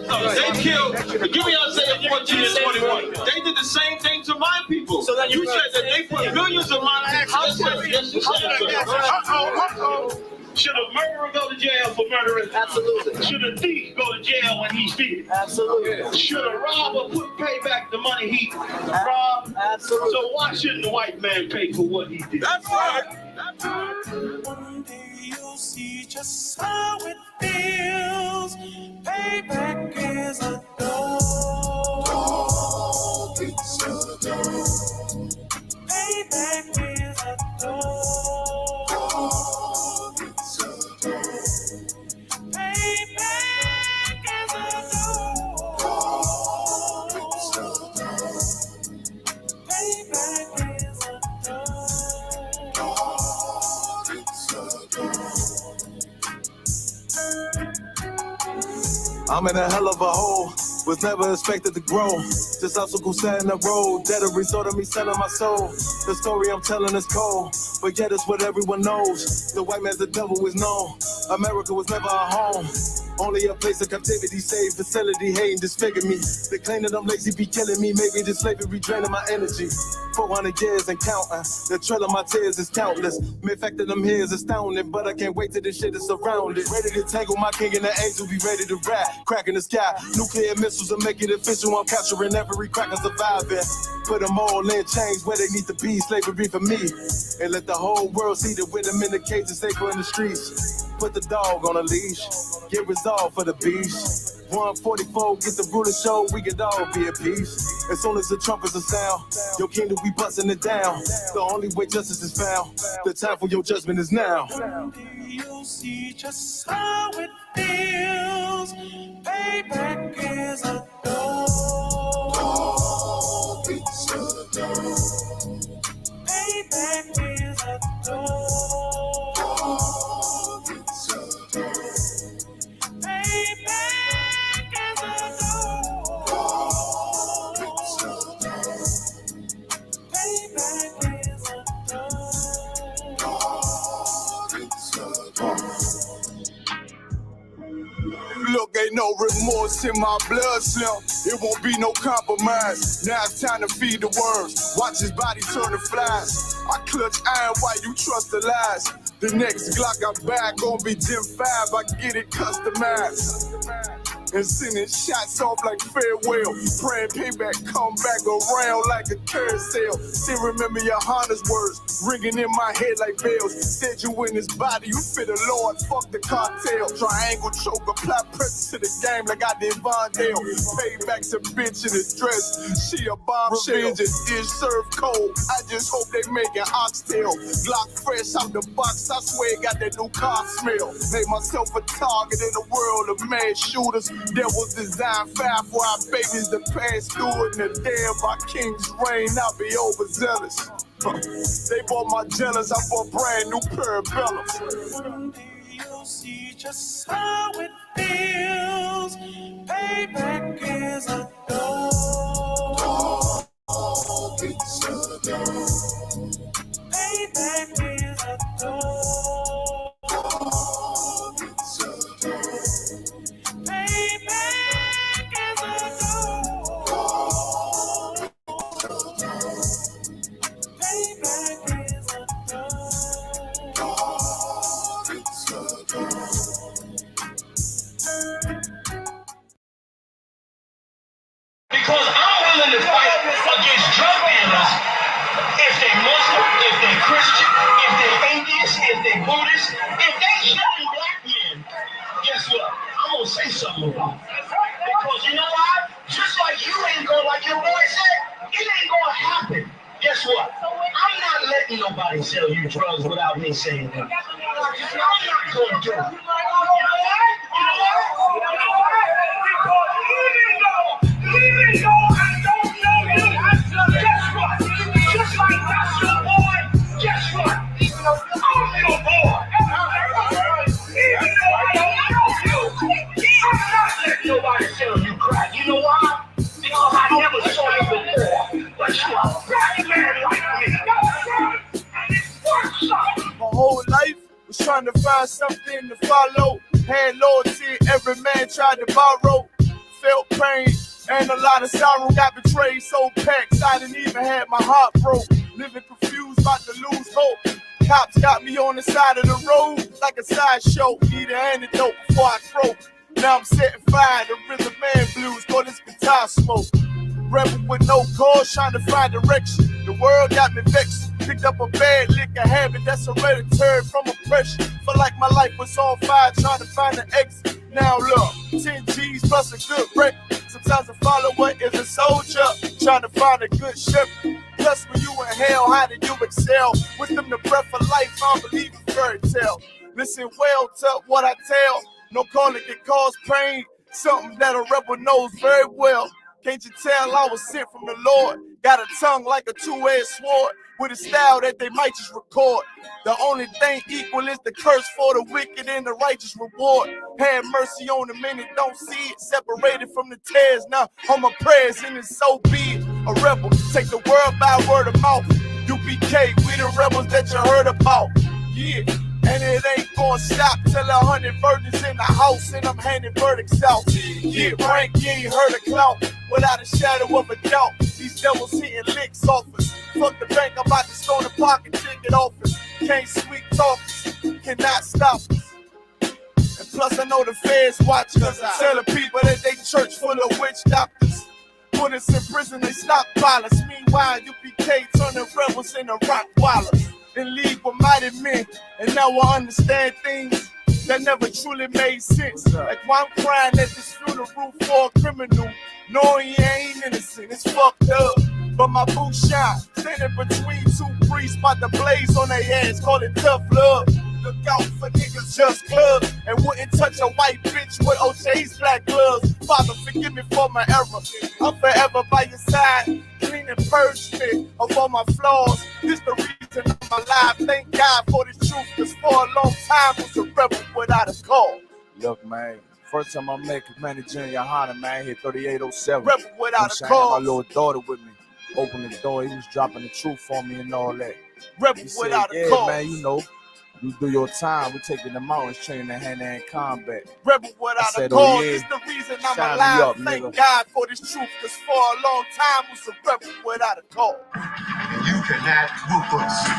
something. They killed, give me Isaiah 14 and 21. They did the same thing to my people. So then you said that they put millions of my access. Should a murderer go to jail for murdering? Absolutely. Should a thief go to jail when he steals? Absolutely. Should a robber pay back the money he robbed? Absolutely. So why shouldn't the white man pay for what he did? That's right. That's right. One day you'll see just how it feels. Payback is a dog. It's a dog. Payback is a dog. It's a dog. Payback is a dog. It's a dog. Payback is a dog. It's a dog. I'm in a hell of a hole. Was never expected to grow. This obstacle set in the road. That a result of me selling my soul. The story I'm telling is cold, but yet it's what everyone knows. The white man's the devil is known. America was never our home. Only a place of captivity, save facility, hating, disfigure me. They claim that I'm lazy, be killing me. Maybe this slavery draining my energy. 400 years and counting. The trail of my tears is countless. The fact that I'm here is astounding, but I can't wait till this shit is surrounded. Ready to tangle my king and the angel, be ready to rap. Crack in the sky, nuclear missiles will make it official. I'm capturing every cracker surviving. Put them all in chains where they need to be. Slavery for me. And let the whole world see that with them in the cages, safer in the streets. Put the dog on a leash. Get resolved for the beast. 144, get the ruler show, we can all be at peace. As soon as the trumpets are sound, your kingdom, we busting it down. The only way justice is found, the time for your judgment is now. One day you'll see just how it feels. Payback is a dog. It's a dog. Payback is a dog. It's a dog. Payback. Look, ain't no remorse in my blood, Slim. It won't be no compromise. Now it's time to feed the worms. Watch his body turn to flies. I clutch iron while you trust the lies. The next Glock I buy gon' be Gen 5. I get it customized. And sending shots off like farewell. Praying payback come back around like a carousel. Still remember your Honda's words ringing in my head like bells. Said you in his body, you fit the Lord, fuck the cartel. Triangle choke, apply pressure to the game like I did Vondale. Payback's a bitch in a dress, she a bombshell. Revenge is served cold, I just hope they make an oxtail. Glock fresh out the box, I swear it got that new car smell. Made myself a target in a world of mad shooters. There was design 5 for our babies to pass through it. And the day of our king's reign, I'll be overzealous. They bought my jealous, I bought brand new parabellums. One day you'll see just how it feels. Payback is a dog. It's a dog. Payback is a dog. It's a dog. Payback is a dog. Payback is a dog. It's a dog. Because I'm willing to fight against drug dealers if they Muslim, if they Christian, if they atheist, if they Buddhist, if they killing black men, guess what? I'm gonna say something about it. Because you know why? Just like you ain't gonna, like your boy said, it ain't gonna happen. Guess what? I'm not letting nobody sell you drugs without me saying that. I'm not gonna do it. You know why? Even though I don't know you, guess what? Just like that's your boy, guess what? I'm your boy. Even though I don't know you, I'm not letting nobody sell you crack. You know why? Because I never saw you before. But you are a black man like me. And it's worth something. My whole life was trying to find something to follow. Had loyalty, every man tried to borrow. felt pain. And a lot of sorrow, got betrayed, so packed. I didn't even have my heart broke. Living confused, about to lose hope. Cops got me on the side of the road like a sideshow. Need an antidote before I croak. Now I'm setting fire to rhythm man blues. Call this guitar smoke. Rebel with no cause, trying to find direction. The world got me vexed. Picked up a bad liquor habit that's hereditary from oppression. Felt like my life was on fire, trying to find an exit. Now look, 10 G's plus a good break. Sometimes a follower is a soldier, trying to find a good shepherd. Plus when you in hell, how did you excel? Wisdom the breath of life, I don't believe in fairy tale. Listen well to what I tell. No calling can cause pain. Something that a rebel knows very well. Can't you tell I was sent from the Lord? Got a tongue like a two-edged sword, with a style that they might just record. The only thing equal is the curse for the wicked and the righteous reward. Have mercy on the many, don't see it. Separated from the tares, now on my prayers, and it's so be it. A rebel, take the world by word of mouth. I.S.U.P.K, we the rebels that you heard about. Yeah. And it ain't gonna stop till 100 virgins in the house and I'm handing verdicts out. Yeah, rank, you ain't heard a clout without a shadow of a doubt. These devils hitting licks off us. Fuck the bank, I'm about to stone the pocket ticket office. Can't sweet talk us, cannot stop us. And plus I know the feds watch us. Telling people that they church full of witch doctors. Put us in prison, they stop violence. Meanwhile, I.S.U.P.K turning rebels into rock wallers. In league with mighty men, and now I understand things that never truly made sense. Like why I'm crying at this funeral for a criminal, knowing he ain't innocent. It's fucked up, but my boo shine, standing between two priests, about to blaze on their ass. Call it tough love. Look out for niggas just club and wouldn't touch a white bitch with OJ's black gloves. Father, forgive me for my error. I'm forever by your side. Clean and purge me of all my flaws. This the reason I'm alive. Thank God for this truth, cause for a long time was a rebel without a call. Look, man, first time I met Commander Junior Hunter, man, hit 3807. Rebel without a call. My little daughter with me. Opened the door, he was dropping the truth for me and all that. Rebel without a call. Man, you know, you do your time. We taking the mountains, training in hand-to-hand combat. Rebel without a cause. This the reason I'm alive. Up, Thank God for this truth, cause for a long time was a rebel without a cause. And you cannot whoop us.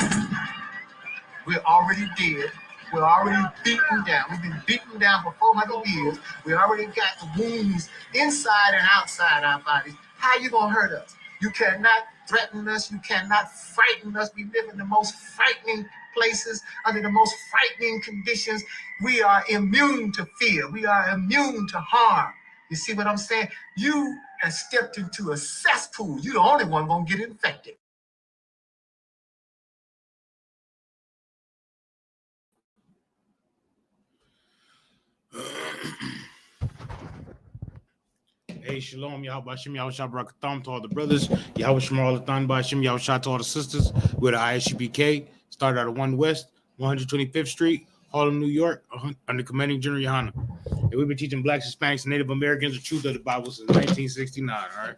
We're already dead. We're already beaten down. We've been beaten down for 400 years. We already got the wounds inside and outside our bodies. How you gonna hurt us? You cannot threaten us. You cannot frighten us. We live in the most frightening places, under the most frightening conditions. We are immune to fear. We are immune to harm. You see what I'm saying? You have stepped into a cesspool. You're the only one gonna get infected. Hey, shalom, Yahweh Shem, Yahweh Shah Barakatam to all the brothers. Yahweh Shem, all the Than Bashim, Yahweh Shah to all the sisters. We're the I.S.U.P.K. Started out of 1 West, 125th Street, Harlem, New York, under Commanding General Yohana. And we've been teaching blacks, Hispanics, and Native Americans the truth of the Bible since 1969, all right?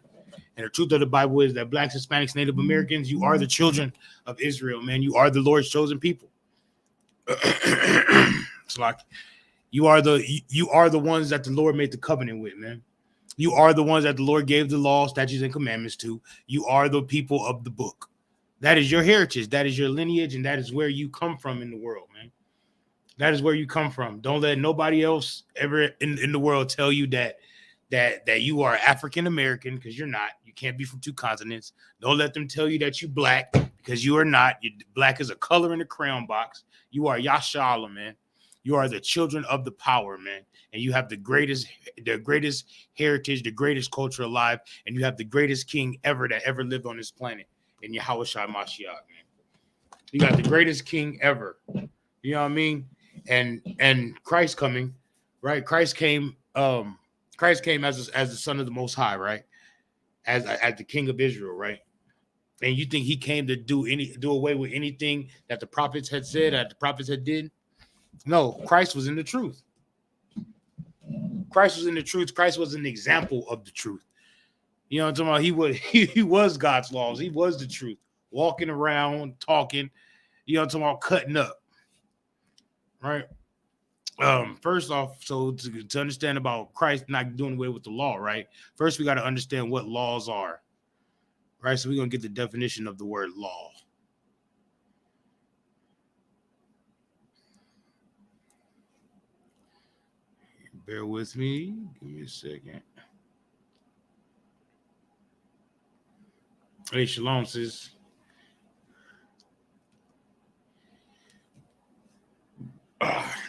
And the truth of the Bible is that blacks, Hispanics, Native Americans, you are the children of Israel, man. You are the Lord's chosen people. It's like you are the ones that the Lord made the covenant with, man. You are the ones that the Lord gave the law, statutes, and commandments to. You are the people of the book. That is your heritage. That is your lineage, and that is where you come from in the world, man. That is where you come from. Don't let nobody else ever in the world tell you that you are African American, because you're not. You can't be from 2 continents. Don't let them tell you that you black, because you are not. Black is a color in the crayon box. You are Yashala, man. You are the children of the power, man. And you have the greatest heritage, the greatest culture alive, and you have the greatest king ever that ever lived on this planet in Yahweh Shai Mashiach, man. You got the greatest king ever. You know what I mean? And Christ coming, right? Christ came as the son of the Most High, right? As the king of Israel, right? And you think he came to do away with anything that the prophets had said, that the prophets had did? No, Christ was in the truth. Christ was in the truth. Christ was an example of the truth. You know what I'm talking about? He was God's laws. He was the truth. Walking around, talking, you know what I'm talking about, cutting up. Right? First off, so to understand about Christ not doing away with the law, right? First, we got to understand what laws are, right? So we're gonna get the definition of the word law. Bear with me. Give me a second. Hey, Shalom, sis.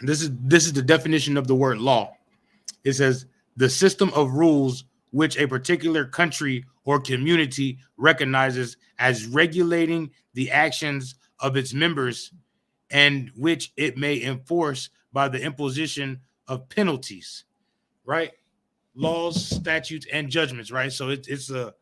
This is the definition of the word law. It says the system of rules which a particular country or community recognizes as regulating the actions of its members and which it may enforce by the imposition of penalties, right? Laws, statutes, and judgments, right? So it's a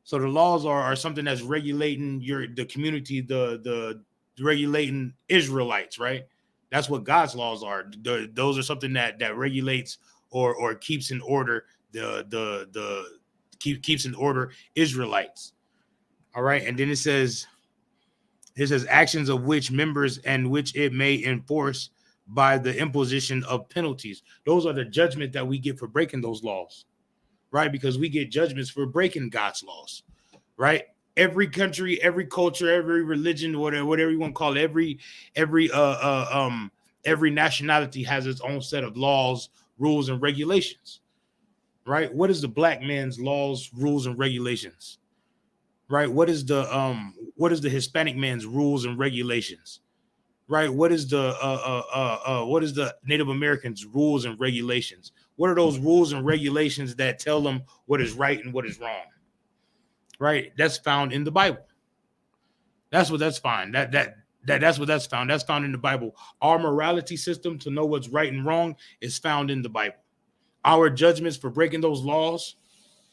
so the laws are something that's regulating the community, the regulating Israelites, right? That's what God's laws are. Those are something that regulates or keeps in order keeps in order Israelites. All right, and then it says actions of which members and which it may enforce by the imposition of penalties. Those are the judgment that we get for breaking those laws, right? Because we get judgments for breaking God's laws, right? Every country, every culture, every religion, whatever you want to call it, every nationality has its own set of laws, rules, and regulations, right? What is the black man's laws, rules, and regulations? Right? What is the Hispanic man's rules and regulations? Right? What is the Native Americans rules and regulations? What are those rules and regulations that tell them what is right and what is wrong? Right? That's found in the Bible. That's what that's found. That's what that's found. That's found in the Bible. Our morality system to know what's right and wrong is found in the Bible. Our judgments for breaking those laws.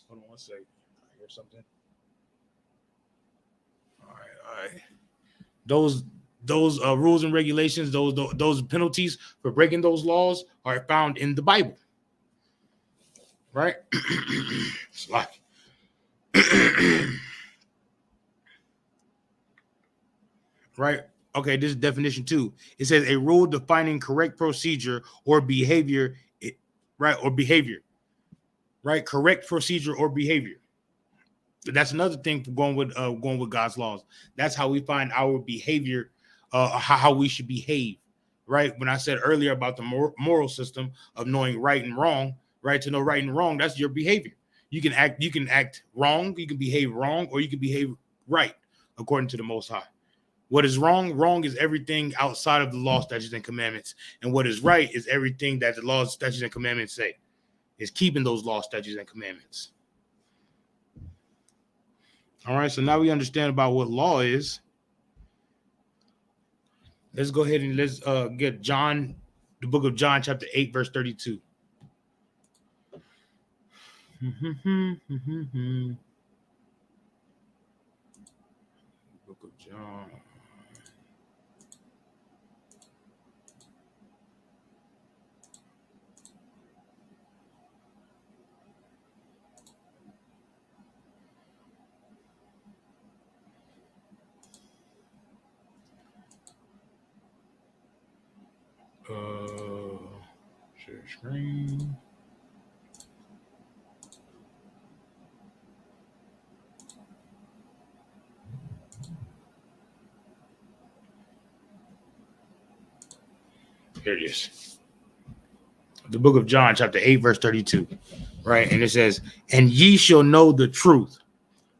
Hold on one second. I hear something. All right. Those rules and regulations, those penalties for breaking those laws are found in the Bible, right? It's like right. Okay, this is definition 2. It says a rule defining correct procedure or behavior, right? Or behavior, right? Correct procedure or behavior. That's another thing for going with God's laws. That's how we find our behavior, how we should behave, right? When I said earlier about the moral system of knowing right and wrong, right? To know right and wrong, that's your behavior. You can act wrong, you can behave wrong, or you can behave right according to the Most High. What is wrong? Wrong is everything outside of the law, statutes, and commandments. And what is right is everything that the laws, statutes, and commandments say. Is keeping those laws, statutes, and commandments. All right, so now we understand about what law is. Let's go ahead and let's get John, the book of John, chapter 8, verse 32. Book of John. Share screen. Here it is. The book of John, chapter 8, verse 32. Right. And it says, and ye shall know the truth.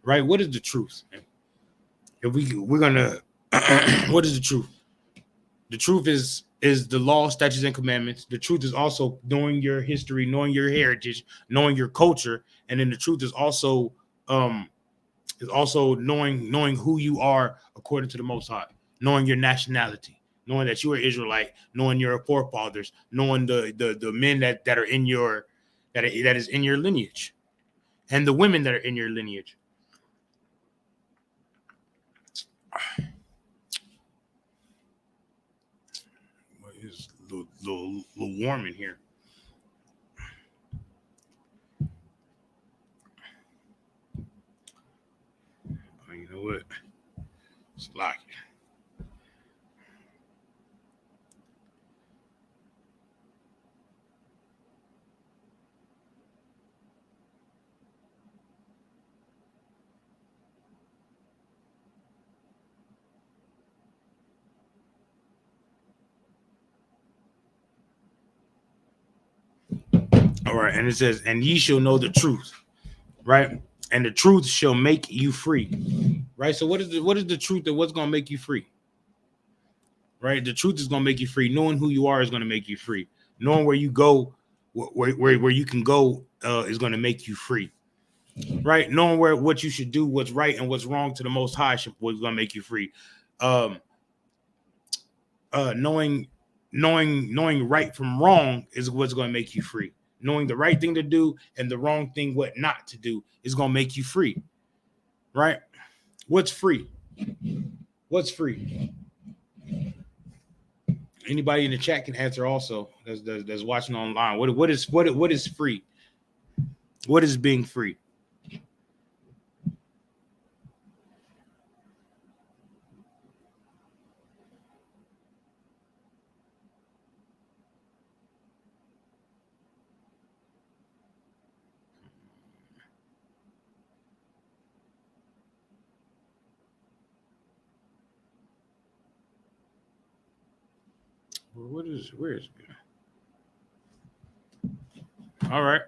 Right. What is the truth? If we're gonna what is the truth? The truth is the law, statutes, and commandments. The truth is also knowing your history, knowing your heritage, knowing your culture, and then the truth is also knowing who you are according to the Most High, knowing your nationality, knowing that you are Israelite, knowing your forefathers, knowing the men that are in your that is in your lineage, and the women that are in your lineage. It's a little warm in here. Oh, you know what? It's like All right, and it says, and ye shall know the truth, right? And the truth shall make you free, right? So what is the truth of what's gonna make you free? Right? The truth is gonna make you free. Knowing who you are is gonna make you free. Knowing where you go, where you can go, is gonna make you free. Right? Knowing what you should do, what's right and what's wrong to the Most High was gonna make you free. Knowing right from wrong is what's gonna make you free. Knowing the right thing to do and the wrong thing what not to do is gonna make you free. Right? What's free? What's free? Anybody in the chat can answer also that's watching online. What is free? What is being free? Where is it? All right.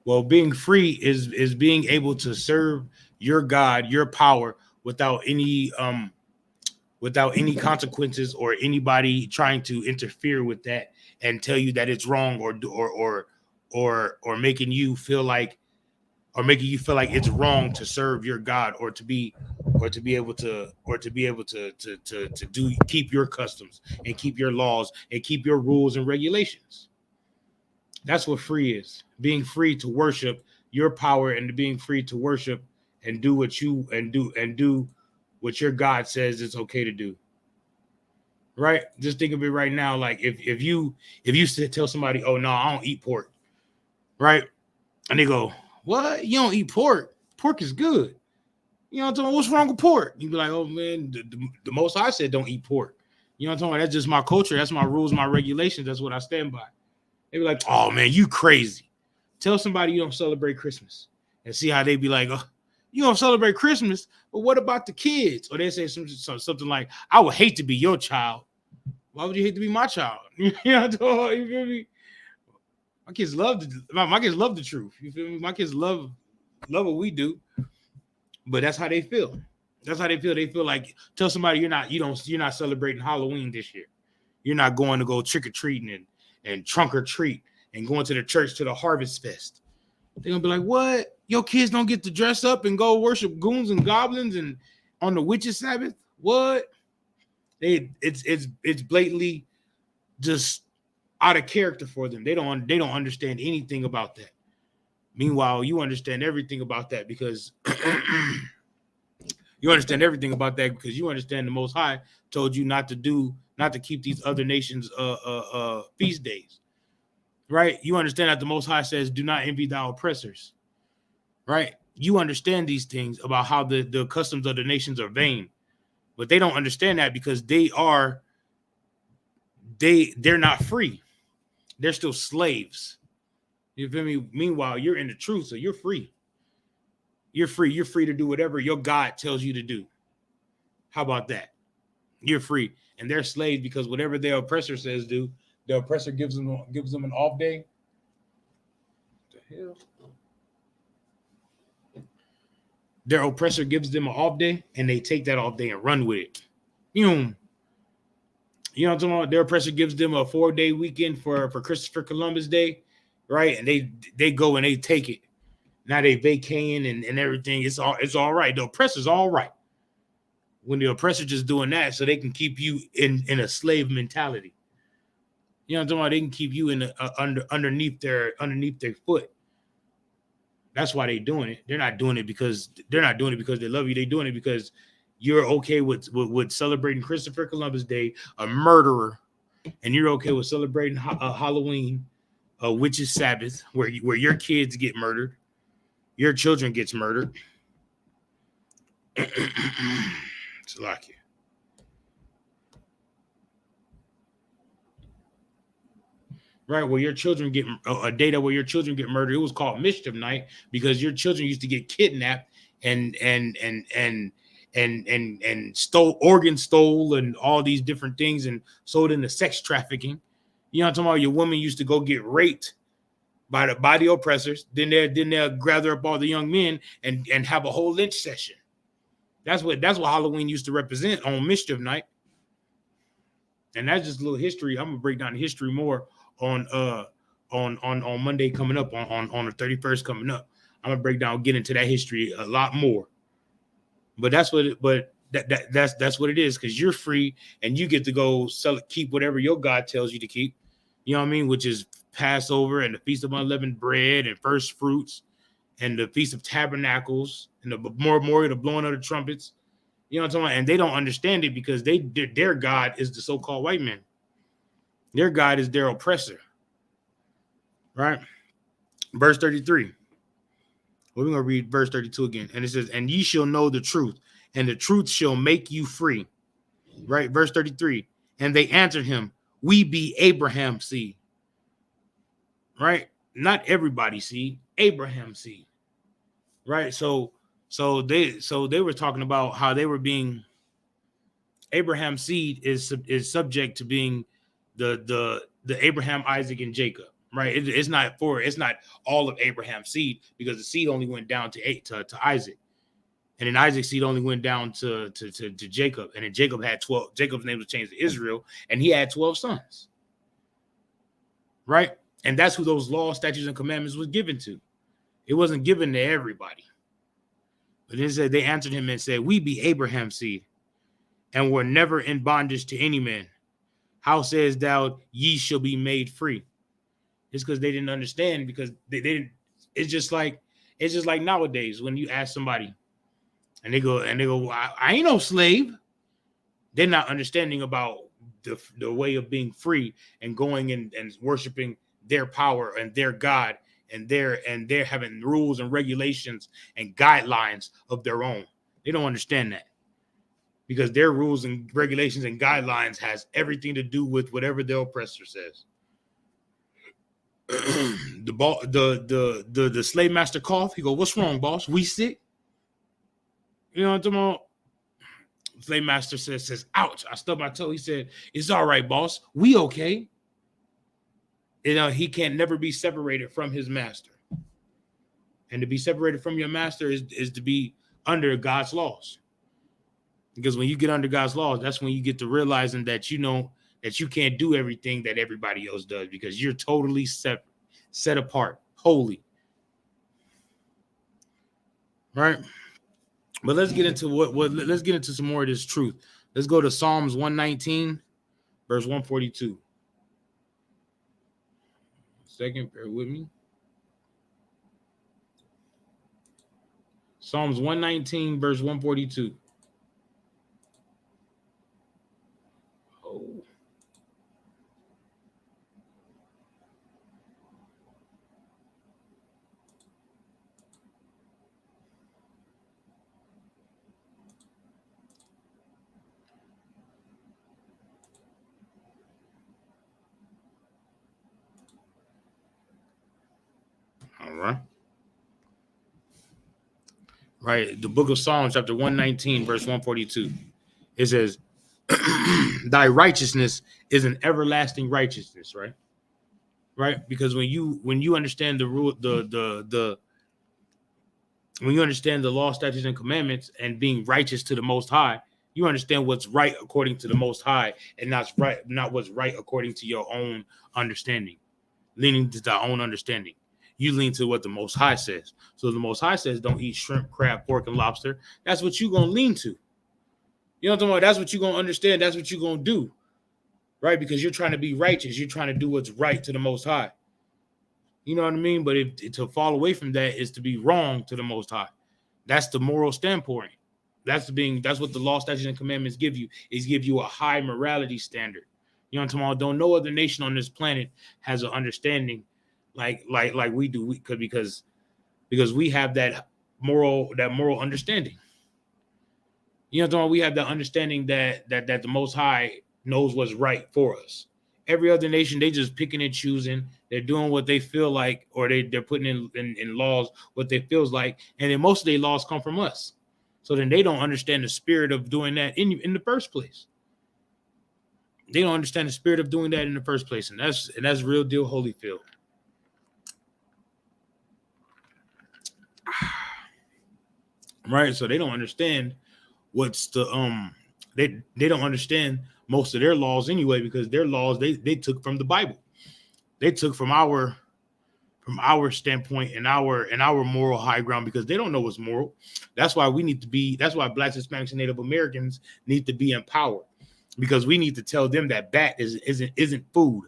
Well, being free is being able to serve your God, your power without any consequences or anybody trying to interfere with that and tell you that it's wrong or making you feel like it's wrong to serve your God or to be able to keep your customs and keep your laws and keep your rules and regulations. That's what free is. Being free to worship your power and being free to worship and do what your God says it's okay to do. Right? Just think of it right now. Like if you tell somebody, oh no, I don't eat pork, right? And they go, what? You don't eat pork? Pork is good. You know what I'm talking about? What's wrong with pork? You be like, oh man, the Most High said don't eat pork. You know what I'm talking about? That's just my culture. That's my rules, my regulations. That's what I stand by. They be like, oh man, you crazy. Tell somebody you don't celebrate Christmas and see how they be like, oh, you don't celebrate Christmas, but what about the kids? Or they say something like, I would hate to be your child. Why would you hate to be my child? You know what I'm talking about? You feel me? My kids love the truth. You feel me? My kids love what we do, but that's how they feel. That's how they feel. They feel like tell somebody you're not celebrating Halloween this year. You're not going to go trick or treating and trunk or treat and going to the church to the Harvest Fest. They're gonna be like, what? Your kids don't get to dress up and go worship goons and goblins and on the witches Sabbath? What? It's blatantly just out of character for them. They don't understand anything about that. Meanwhile, you understand everything about that because you understand the Most High told you not to keep these other nations feast days. Right? You understand that the Most High says, do not envy thy oppressors. Right? You understand these things about how the customs of the nations are vain. But they don't understand that because they're not free. They're still slaves. You feel me? Meanwhile, you're in the truth, so you're free. You're free. You're free to do whatever your God tells you to do. How about that? You're free. And they're slaves because whatever their oppressor says do, the oppressor gives them an off day. What the hell? Their oppressor gives them an off day, and they take that off day and run with it. You know what I'm talking about? Their oppressor gives them a 4-day weekend for Christopher Columbus Day, right? And they go and they take it. Now they vacating and everything. It's all right. The oppressor's all right. When the oppressor just doing that so they can keep you in a slave mentality. You know what I'm talking about? They can keep you in underneath their foot. That's why they're doing it. They're not doing it because they love you. They're doing it because you're okay with celebrating Christopher Columbus Day, a murderer, and you're okay with celebrating Halloween, a witch's Sabbath, where your kids get murdered, your children gets murdered. It's lucky. Right, where your children get a day where your children get murdered. It was called Mischief Night because your children used to get kidnapped and stole and all these different things and sold into sex trafficking. You know what I'm talking about? Your woman used to go get raped, by the oppressors. Then they'll gather up all the young men and have a whole lynch session. That's what Halloween used to represent on Mischief Night. And that's just a little history. I'm gonna break down the history more on Monday coming up, on the 31st coming up. I'm gonna get into that history a lot more. But that's what that's what it is, because you're free and you get to go keep whatever your God tells you to keep. You know what I mean? Which is Passover and the Feast of Unleavened Bread and First Fruits and the Feast of Tabernacles and the Memorial, the blowing of the trumpets. You know what I'm talking about? And they don't understand it because their God is the so-called white man. Their God is their oppressor. Right? Verse 33. We're going to read verse 32 again. And it says, and ye shall know the truth, and the truth shall make you free. Right? Verse 33. And they answered him, we be Abraham's seed. Right? Not everybody's seed, Abraham's seed. Right? So they were talking about how they were being Abraham's seed is subject to being the Abraham, Isaac, and Jacob, right? It's not all of Abraham's seed, because the seed only went down to Isaac, and then Isaac's seed only went down to Jacob, and then Jacob had 12. Jacob's name was changed to Israel, and he had 12 sons, right? And that's who those laws, statutes, and commandments was given to. It wasn't given to everybody. But then it said they answered him and said, we be Abraham's seed, and were never in bondage to any man. How sayest thou, ye shall be made free? It's because they didn't understand, because they didn't. It's just like nowadays when you ask somebody and they go, I ain't no slave. They're not understanding about the way of being free and going and worshiping their power and their God, and they're having rules and regulations and guidelines of their own. They don't understand that, because their rules and regulations and guidelines has everything to do with whatever the oppressor says. The slave master cough. He go, what's wrong, boss? We sick? You know what I'm talking about? Slave master says, ouch, I stubbed my toe. He said, it's all right, boss. We okay. You know, he can never be separated from his master. And to be separated from your master is to be under God's laws. Because when you get under God's laws, that's when you get to realizing that you know that you can't do everything that everybody else does, because you're totally set apart, holy. Right? But let's get into let's get into some more of this truth. Let's go to Psalms 119, verse 142. Second, bear with me. Psalms 119, verse 142. Oh. All right. Right. The book of Psalms, chapter 119, verse 142. It says, thy righteousness is an everlasting righteousness, right? Right? Because when you understand the rule, when you understand the law, statutes, and commandments, and being righteous to the Most High, you understand what's right according to the Most High, and not what's right according to your own understanding, leaning to thy own understanding. You lean to what the Most High says. So the Most High says, don't eat shrimp, crab, pork, and lobster. That's what you're going to lean to. You know what I'm talking about? That's what you're going to understand. That's what you're going to do, right? Because you're trying to be righteous. You're trying to do what's right to the Most High. You know what I mean? But to fall away from that is to be wrong to the Most High. That's the moral standpoint. That's what the law, statutes, and commandments give you, is give you a high morality standard. You know what I'm talking about? Don't no other nation on this planet has an understanding like we do, because we have that moral understanding. You know what I'm talking about? We have the understanding that the Most High knows what's right for us. Every other nation, they just picking and choosing. They're doing what they feel like, or they're putting in laws what they feels like, and then most of their laws come from us. So then they don't understand the spirit of doing that in the first place. They don't understand the spirit of doing that in the first place, and that's real deal Holyfield. right? So they don't understand what's the they don't understand most of their laws anyway, because their laws they took from the Bible. They took from our standpoint and our moral high ground, because they don't know what's moral. That's why we need to be, that's why Blacks, Hispanics, and Native Americans need to be empowered, because we need to tell them that bat isn't food.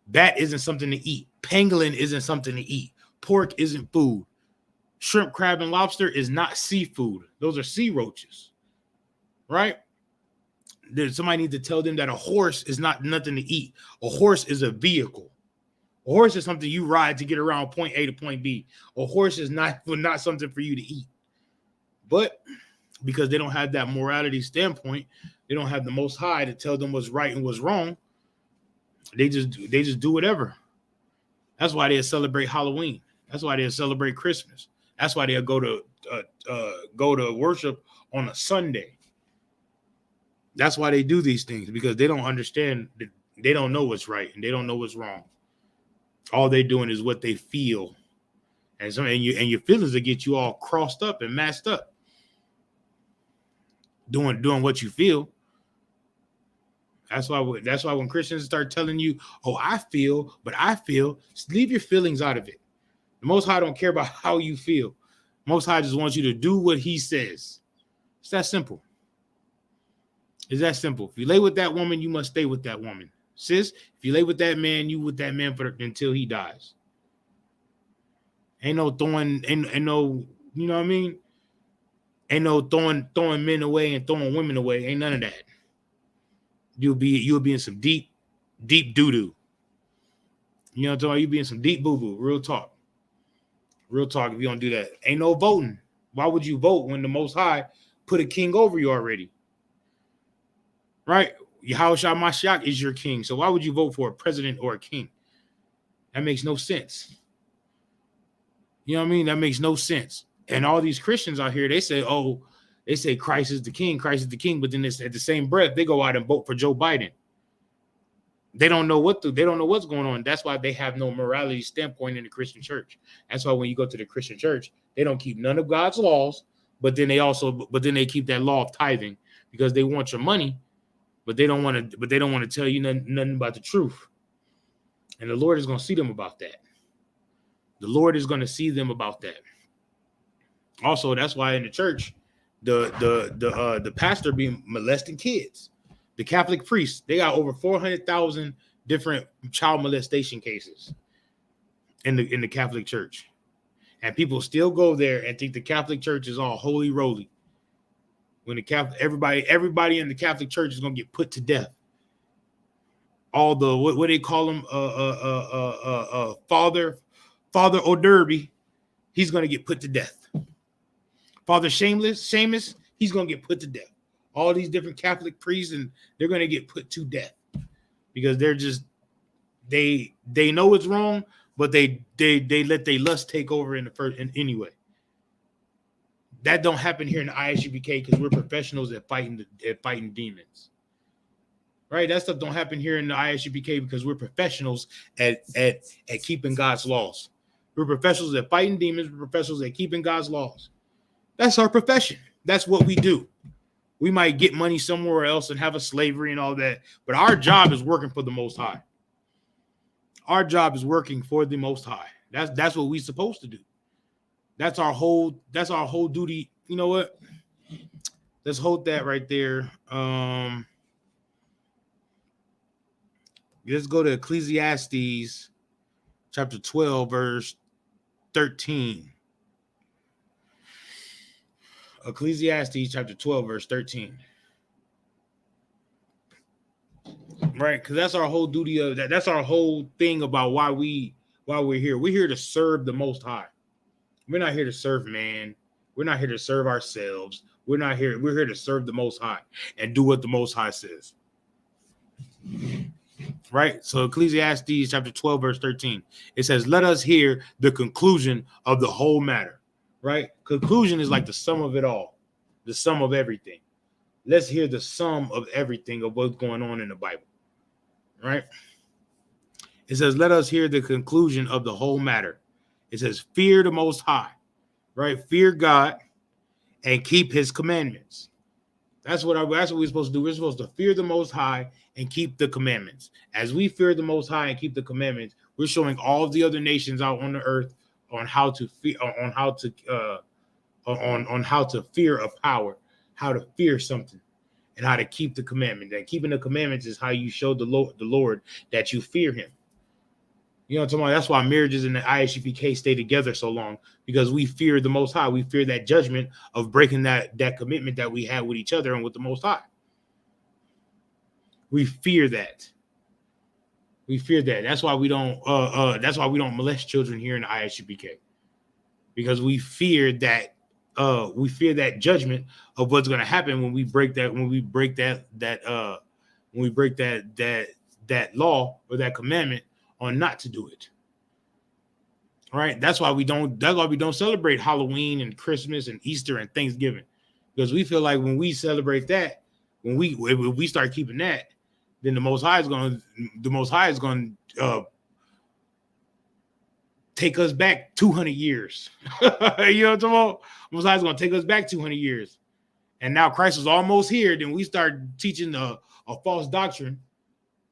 Bat isn't something to eat. Pangolin isn't something to eat. Pork isn't food. Shrimp, crab, and lobster is not seafood. Those are sea roaches, right? Somebody needs to tell them that a horse is not nothing to eat. A horse is a vehicle. A horse is something you ride to get around point A to point B. A horse is not something for you to eat. But because they don't have that morality standpoint, they don't have the Most High to tell them what's right and what's wrong. They just do whatever. That's why they celebrate Halloween. That's why they celebrate Christmas. That's why they'll go to worship on a Sunday. That's why they do these things, because they don't understand. They don't know what's right and they don't know what's wrong. All they're doing is what they feel, and your feelings will get you all crossed up and messed up. Doing what you feel. That's why when Christians start telling you, "Oh, I feel," leave your feelings out of it. The Most High don't care about how you feel. The Most High just wants you to do what He says. It's that simple. It's that simple. If you lay with that woman, you must stay with that woman. Sis, if you lay with that man, you with that man until he dies. Ain't no throwing, ain't no, you know what I mean? Ain't no throwing men away and throwing women away. Ain't none of that. You'll be in some deep doo-doo. You know what I'm talking about? You'll be in some deep boo-boo. Real talk. Real talk if you don't do that. Ain't no voting. Why would you vote when the Most High put a king over you already? Right? Yahushua Mashiach is your king. So why would you vote for a president or a king? That makes no sense. You know what I mean? That makes no sense. And all these Christians out here, they say Christ is the king, Christ is the king, but then at the same breath, they go out and vote for Joe Biden. They don't know what's going on. That's why they have no morality standpoint in the Christian church. That's why when you go to the Christian church, they don't keep none of God's laws, but then they keep that law of tithing, because they want your money. But they don't want to tell you nothing about the truth. And the Lord is going to see them about that. The Lord is going to see them about that. Also, that's why in the church, the pastor be molesting kids. The Catholic priests, they got over 400,000 different child molestation cases in the Catholic Church. And people still go there and think the Catholic Church is all holy roly. When everybody in the Catholic Church is gonna get put to death. All the what they call them, Father O'Derby, he's gonna get put to death. Father Seamus, he's gonna get put to death. All these different Catholic priests, and they're gonna get put to death because they're just they know it's wrong, but they let their lust take over in the first. And anyway. That don't happen here in the I.S.U.P.K because we're professionals at fighting demons, right? That stuff don't happen here in the I.S.U.P.K because we're professionals at keeping God's laws. We're professionals at fighting demons. We're professionals at keeping God's laws. That's our profession. That's what we do. We might get money somewhere else and have a slavery and all that, but our job is working for the Most High. Our job is working for the Most High. That's what we're supposed to do. That's our whole duty. You know what? Let's hold that right there. Let's go to Ecclesiastes chapter 12, verse 13. Ecclesiastes chapter 12, verse 13. Right? Because that's our whole duty of that. That's our whole thing about why we're here. We're here to serve the Most High. We're not here to serve man. We're not here to serve ourselves. We're here to serve the Most High and do what the Most High says. Right? So Ecclesiastes chapter 12, verse 13. It says, let us hear the conclusion of the whole matter. Right? Conclusion is like the sum of it all. The sum of everything. Let's hear the sum of everything of what's going on in the Bible. Right? It says, let us hear the conclusion of the whole matter. It says, fear the Most High, right? Fear God and keep his commandments. That's what we're supposed to do. We're supposed to fear the Most High and keep the commandments. As we fear the Most High and keep the commandments, we're showing all of the other nations out on the earth on how to fear, on how to fear a power, how to fear something, and how to keep the commandment. And keeping the commandments is how you show the Lord that you fear Him. You know what I'm talking about? That's why marriages in the I.S.U.P.K stay together so long, because we fear the Most High. We fear that judgment of breaking that commitment that we had with each other and with the Most High. We fear that. We fear that. That's why we don't. That's why we don't molest children here in the I.S.U.P.K, because we fear that. We fear that judgment of what's going to happen when we break that. When we break that law or that commandment on not to do it. All right. That's why we don't celebrate Halloween and Christmas and Easter and Thanksgiving, because we feel like when we celebrate that, when we start keeping that, then the Most High is going to take us back 200 years. You know what I'm talking about? Most High is going to take us back 200 years. And now Christ is almost here. Then we start teaching a false doctrine.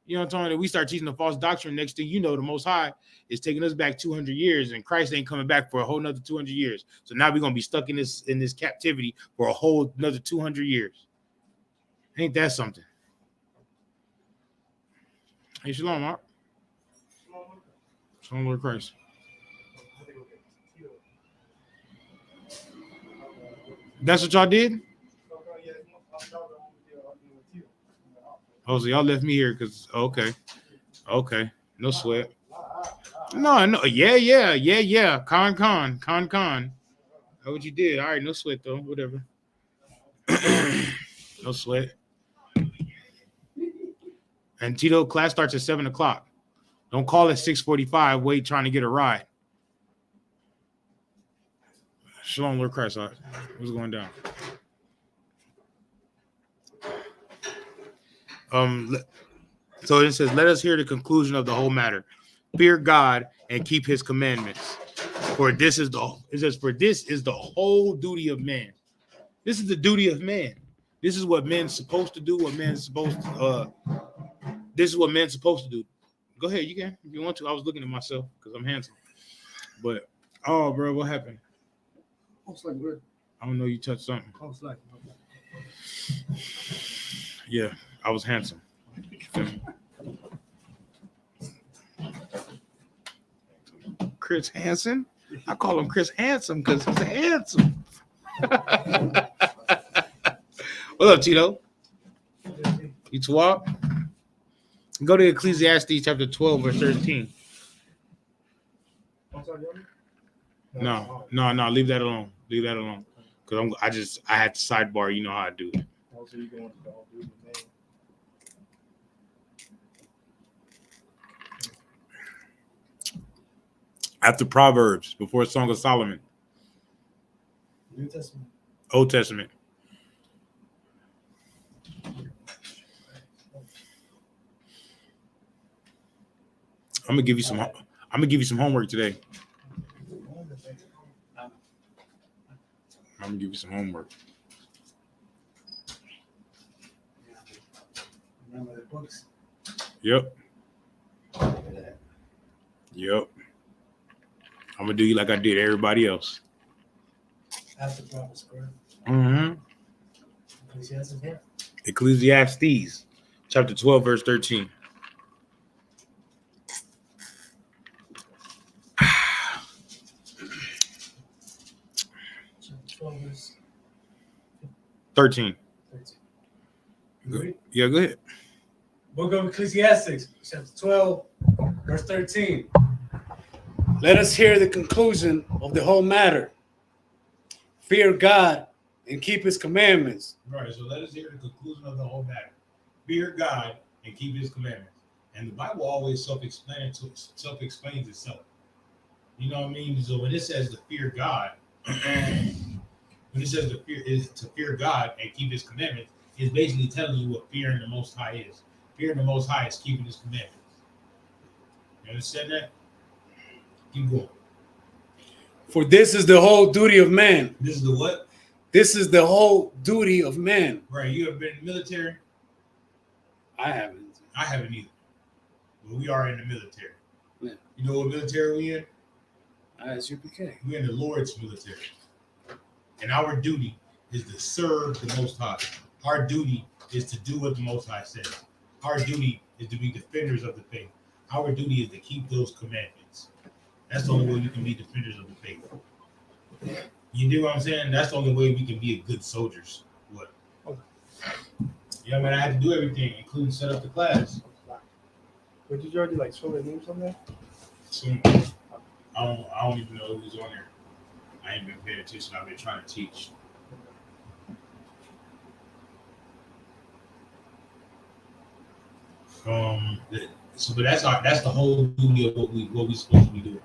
You know what I'm talking about? We start teaching the false doctrine. Next thing you know, the Most High is taking us back 200 years, and Christ ain't coming back for a whole nother 200 years. So now we're going to be stuck in this captivity for a whole another 200 years. Ain't that something? Hey, shalom, Mark. Shalom, Lord Christ. That's what y'all did? Oh, so y'all left me here because okay, no sweat. No, yeah. Con. That's what you did. All right, no sweat though. Whatever. No sweat. And Tito, class starts at 7:00. Don't call at 6:45. Wait, trying to get a ride. Shalom, Lord Christ. What's going down? So it says, let us hear the conclusion of the whole matter. Fear God and keep his commandments. For this is the whole duty of man. This is the duty of man. This is what men's supposed to do, this is what men's supposed to do. Go ahead, you can if you want to. I was looking at myself because I'm handsome. But bro, what happened? I don't know, you touched something. Yeah, I was handsome. Chris Hansen? I call him Chris Handsome because he's handsome. What up, Tito? You swap? Go to Ecclesiastes chapter 12, verse 13. No, leave that alone. Because I had to sidebar, you know how I do it. After Proverbs, before Song of Solomon. New Testament. Old Testament. I'm gonna give you some homework today. I'm gonna give you some homework. Remember the books? Yep. I'm gonna do you like I did everybody else. After Proverbs, correct? Mm-hmm. Ecclesiastes what? Ecclesiastes, chapter 12, verse 13. 12 verse 13. 13. Good. Yeah, go ahead. Book of Ecclesiastes, chapter 12, verse 13. Let us hear the conclusion of the whole matter. Fear God and keep his commandments. Right, so let us hear the conclusion of the whole matter. Fear God and keep his commandments. And the Bible always self-explains itself. You know what I mean? So when it says to fear God, when it says to fear God and keep his commandments, it's basically telling you what fearing the Most High is. Fearing the Most High is keeping his commandments. You understand that? Keep going. For this is the whole duty of man. This is the what? This is the whole duty of man. Right. You have been in the military? I haven't. I haven't either. But we are in the military. Yeah. You know what military we in? I.S.U.P.K. We're in the Lord's military. And our duty is to serve the Most High. Our duty is to do what the Most High says. Our duty is to be defenders of the faith. Our duty is to keep those commandments. That's the only way we can be defenders of the faith. You do what I'm saying? That's the only way we can be a good soldiers. What? Yeah, man, I had to do everything, including set up the class. But did you already like show the names on there? So, I don't even know who's on there. I ain't been paying attention. I've been trying to teach. But that's the whole duty of what we supposed to be doing.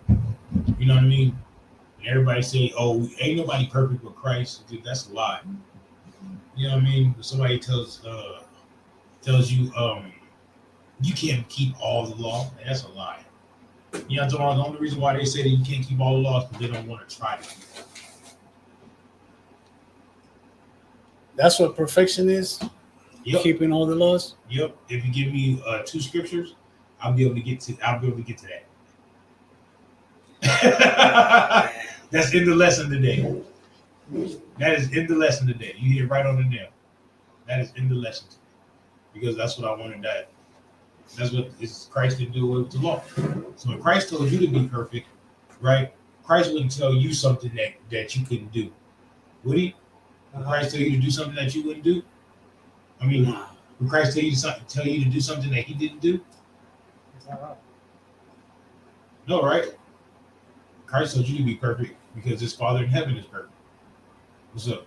You know what I mean? And everybody say, "Oh, ain't nobody perfect but Christ." Dude, that's a lie. You know what I mean? If somebody tells you you can't keep all the law, that's a lie. You know, the only reason why they say that you can't keep all the laws is because they don't want to try to. That's what perfection is. Yep. Keeping all the laws. Yep. If you give me 2 scriptures, I'll be able to get to that. That's in the lesson today. That is in the lesson today. You hit it right on the nail. That is in the lesson today. Because that's what I wanted that. That's what Christ didn't do with the law. So if Christ told you to be perfect, right? Christ wouldn't tell you something that you couldn't do. Would he? Would Christ tell you to do something that you wouldn't do? I mean, would Christ tell you to do something that he didn't do? No, right? Christ told you to be perfect because his Father in heaven is perfect. What's up?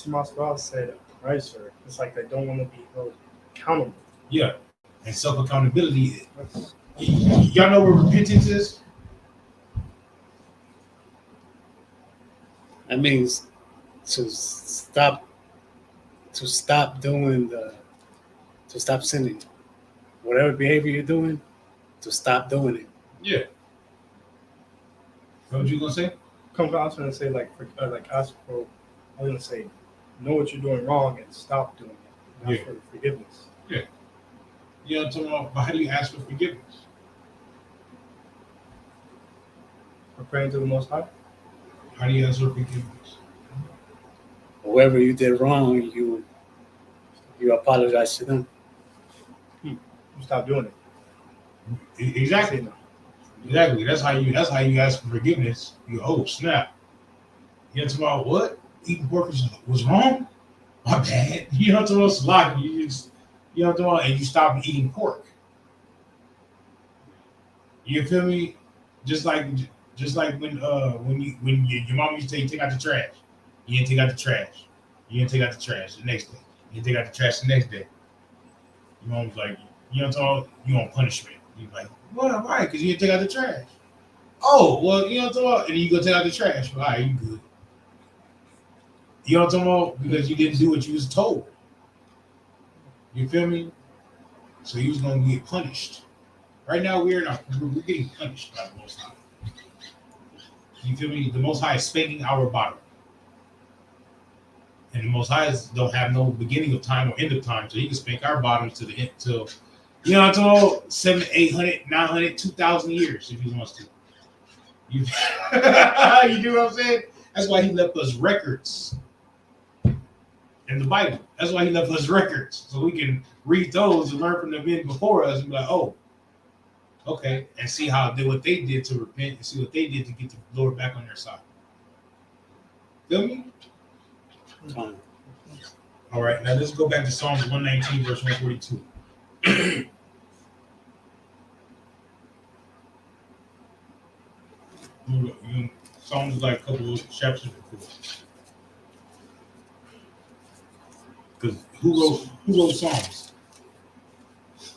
My spouse said, right, sir. It's like they don't want to be held accountable. Yeah. And self-accountability. Y'all know what repentance is? That means to stop sinning. Whatever behavior you're doing, to stop doing it. Yeah. What you gonna say? I was going to say ask for. I was going to say, know what you're doing wrong and stop doing it. Ask for forgiveness. Yeah. You know what I'm talking about? But how do you ask for forgiveness? For praying to the Most High. How do you ask for forgiveness? Whoever you did wrong, you apologize to them. You stop doing it. Exactly. No. Exactly. That's how you ask for forgiveness. You snap. You know what I'm talking about? What? Eating pork was wrong? My bad. You know what I'm talking about? Sloppy. You know what I'm talking about? And you stop eating pork. You feel me? Just like when your mom used to tell you take out the trash. You didn't take out the trash. You didn't take out the trash the next day. You didn't take out the trash the next day. Your mom was like, you know what I'm talking about? You on punishment. You're like, well, why? Because you didn't take out the trash. Oh, well, you know what I'm talking about? And then you go take out the trash. Well, all right, you good. You know what I'm talking about? Because you didn't do what you was told. You feel me? So he was going to get punished. Right now, we're getting punished by the Most High. You feel me? The Most High is spanking our bottom. And the Most High don't have no beginning of time or end of time, so he can spank our bottoms to the end, till, you know what I'm talking about? 700, 800, 900, 2,000 years if he wants to. You do what I'm saying? That's why he left us records in the Bible. That's why he left us records, so we can read those and learn from the men before us and be like, oh, okay, and see what they did to repent and see what they did to get the Lord back on their side. Feel me? All right, now let's go back to Psalms 119, verse 142. Psalms is like a couple of chapters before. Because who wrote Psalms?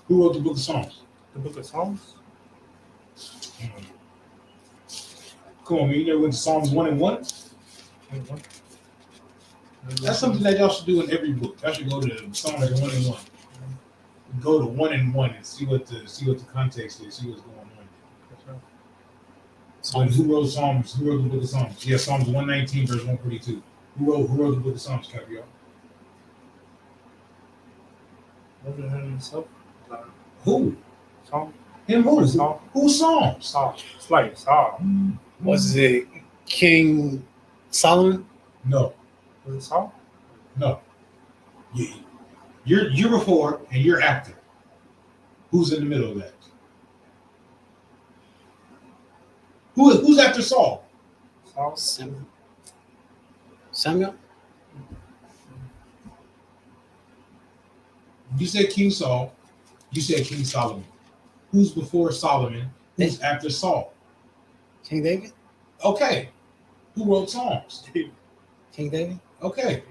Who wrote the book of Psalms? The book of Psalms? Come on, man. You never went to Psalms 1 and 1? That's something that y'all should do in every book. Y'all should go to Psalms 1 and 1. Go to 1 and 1 and see what the context is, see what's going on. But who wrote Psalms? Who wrote the book of Psalms? Yeah, Psalms 119, verse 142. Who wrote the book of Psalms, Caviar? Wasn't it him himself? Who? Song? Him who? Song? Who's Psalms? Song. It's like Song. Was it King Solomon? No. Was it Song? No. You're before and you're after. Who's in the middle of that? Who's after Saul? Song? Samuel? You said King Saul. You said King Solomon. Who's before Solomon? Who's after Saul? King David? Okay. Who wrote Psalms? King David? Okay.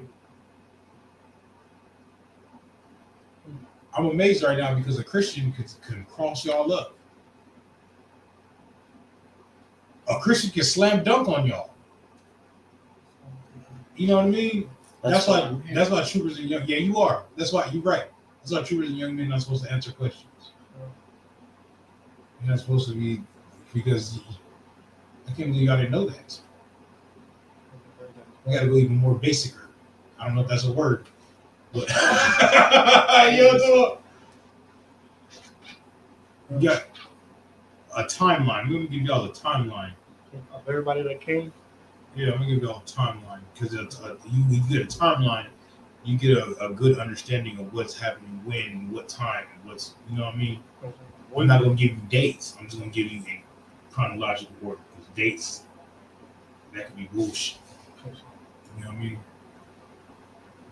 I'm amazed right now because a Christian can cross y'all up. A Christian can slam dunk on y'all. You know what I mean? That's why troopers and young. Yeah, you are. That's why you're right. That's why troopers and young men are not supposed to answer questions. You're not supposed to be, because I can't believe y'all didn't know that. We got to go even more basicer. I don't know if that's a word, but you got a timeline. I'm gonna give y'all a timeline Of everybody that came? Yeah, I'm gonna give y'all a timeline because you get a timeline, you get a good understanding of what's happening when, what time, what's, you know what I mean. I'm not gonna give you dates. I'm just gonna give you a chronological order because dates that could be bullshit. You know what I mean?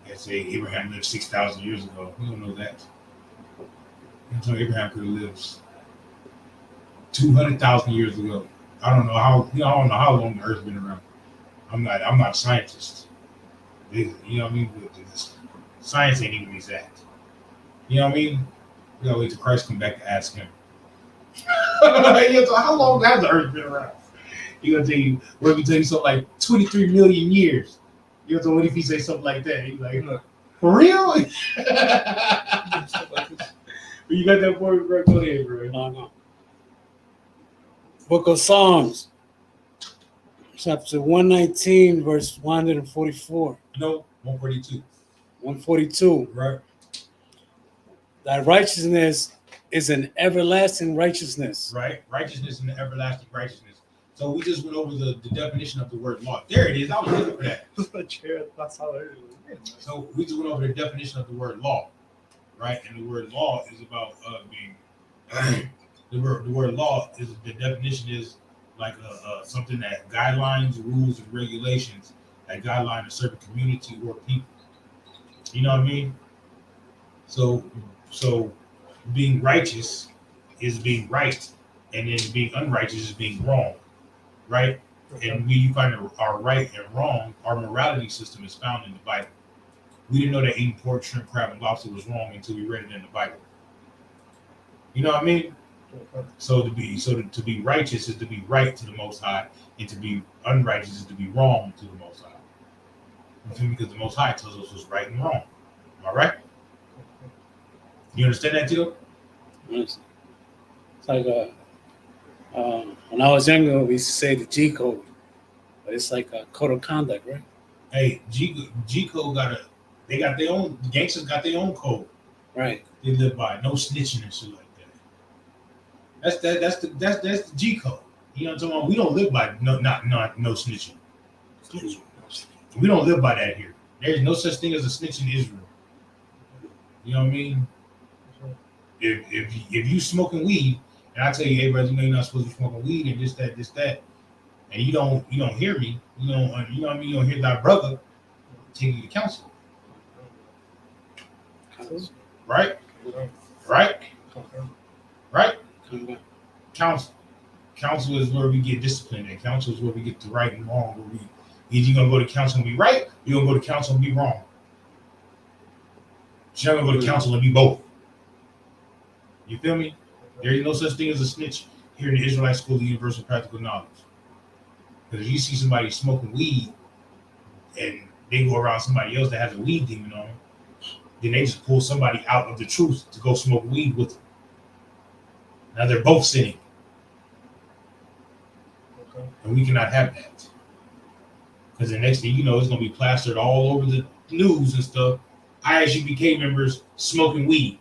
Let's say Abraham lived 6,000 years ago. We don't know that. Until Abraham could have lived 200,000 years ago. I don't know how. I don't know how long the Earth's been around. I'm not a scientist. You know what I mean? Science ain't even exact. You know what I mean? We gotta wait till Christ come back to ask him. How long has the Earth been around? He gonna tell you. What if he tell you something like 23 million years? You know, what if he say something like that? He's like, for real? You got that word, bro? Go ahead, bro. No. Book of Psalms, chapter 119, verse 144. No, 142. 142. Right. Thy righteousness is an everlasting righteousness. Right. Righteousness and everlasting righteousness. So we just went over the definition of the word law. There it is. I was looking for that. So we just went over the definition of the word law, right? And the word law is about being the word law is the definition is like something that guidelines, rules, and regulations that guideline a certain community or people. You know what I mean? So being righteous is being right, and then being unrighteous is being wrong, right? And where you find our right and wrong, our morality system is found in the Bible. We didn't know that eating pork, shrimp, crab, and lobster was wrong until we read it in the Bible. You know what I mean? So to be righteous is to be right to the Most High, and to be unrighteous is to be wrong to the Most High. Because the Most High tells us what's right and wrong. Am I right? You understand that, Tito? Yes. It's like when I was younger, we used to say the G code, but it's like a code of conduct, right? Hey, G code they got their own. The gangsters got their own code. Right. They live by no snitching and shit like that. That's the G code. You know what I'm talking about? We don't live by no snitching. We don't live by that here. There's no such thing as a snitch in Israel. You know what I mean? If you smoking weed, and I tell you, hey brother, you know you're not supposed to be smoking weed and this that, and you don't hear me, you know what I mean? You don't hear thy brother, take you to counsel. Right? Counsel is where we get disciplined, and counsel is where we get the right and wrong. Where either you're gonna go to counsel and be right, or you're gonna go to counsel and be wrong. You're not gonna go to counsel and be both. You feel me? There is no such thing as a snitch here in the Israelite School of Universal Practical Knowledge. Because if you see somebody smoking weed and they go around somebody else that has a weed demon on them, then they just pull somebody out of the truth to go smoke weed with them. Now they're both sinning. And we cannot have that. Because the next thing you know, it's gonna be plastered all over the news and stuff. I.S.U.P.K members smoking weed.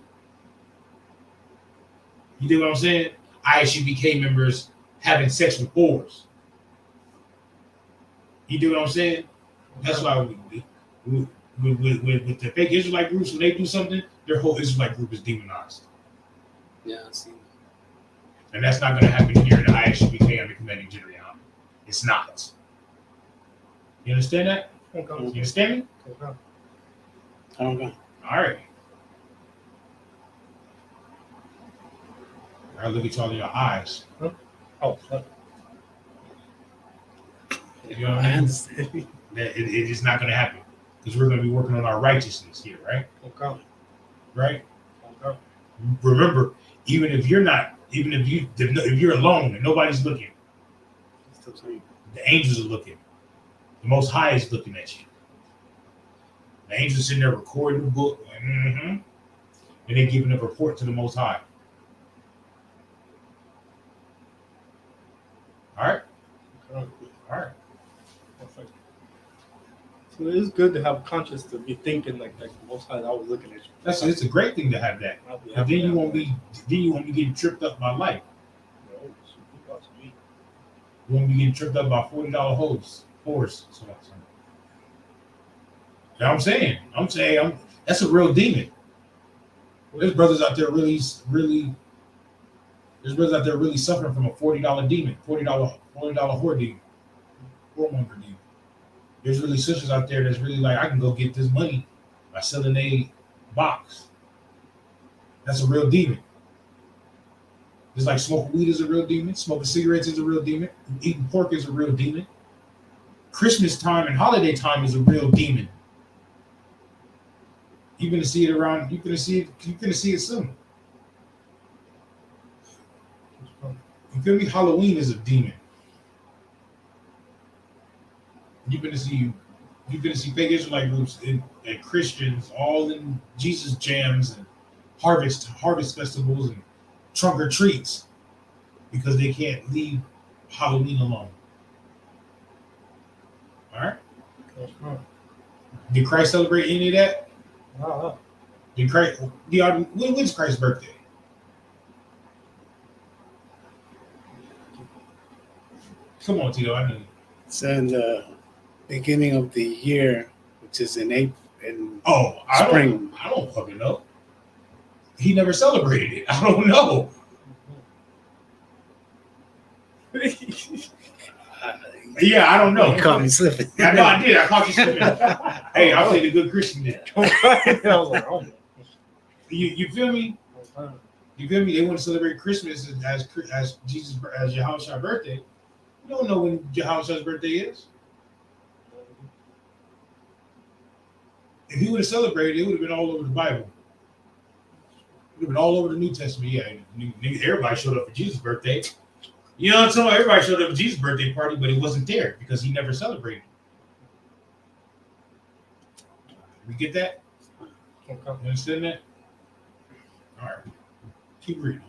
You dig what I'm saying? I.S.U.P.K members having sex with whores. You dig what I'm saying? That's why with the fake Israelite groups, when they do something, their whole Israelite group is demonized. Yeah, I see. And that's not going to happen here in the I.S.U.P.K under commanding General. It's not. You understand that? Okay. You understand me? Okay. I don't know. All right. I look at y'all in your eyes. Oh, fuck. You know what I mean? understand. That it is not going to happen because we're going to be working on our righteousness here, right? Okay. Right. Okay. Remember, even if you're alone and nobody's looking, the angels are looking. The Most High is looking at you. The angels sitting there recording the book, like, and they're giving a report to the Most High. All right. Okay. All right. Perfect. So it is good to have conscience to be thinking like most times I was looking at you. It's a great thing to have that. And then you won't be getting tripped up by life. No, that's me. You won't be getting tripped up by $40 whores. So you know what I'm saying? That's a real demon. There's brothers out there really suffering from a $40 demon, $40 whore demon, whoremonger demon. There's really sisters out there that's really like, I can go get this money by selling a box. That's a real demon. It's like smoking weed is a real demon. Smoking cigarettes is a real demon. Eating pork is a real demon. Christmas time and holiday time is a real demon. You're gonna see it around. You're gonna see it soon. You feel me? Halloween is a demon. You're gonna see fake Israelite groups and Christians all in Jesus jams and harvest festivals and trunk or treats because they can't leave Halloween alone. All right. Did Christ celebrate any of that? Did Christ? When's Christ's birthday? Come on, Tito. I know. It's in the beginning of the year, which is in April. Spring. I don't fucking know. He never celebrated it. I don't know. Yeah, I don't know. You caught me slipping. I know I did. I caught you slipping. Hey, I played a good Christian then. I was like, oh. You feel me? You feel me? They want to celebrate Christmas as Jesus as Yahushua's birthday. You don't know when Yahushua's birthday is. If he would have celebrated, it would have been all over the Bible. It would have been all over the New Testament. Yeah, everybody showed up for Jesus' birthday. You know what I'm talking about? Everybody showed up for Jesus' birthday party, but it wasn't there because he never celebrated. We get that? Okay. You understand that? All right. Keep reading.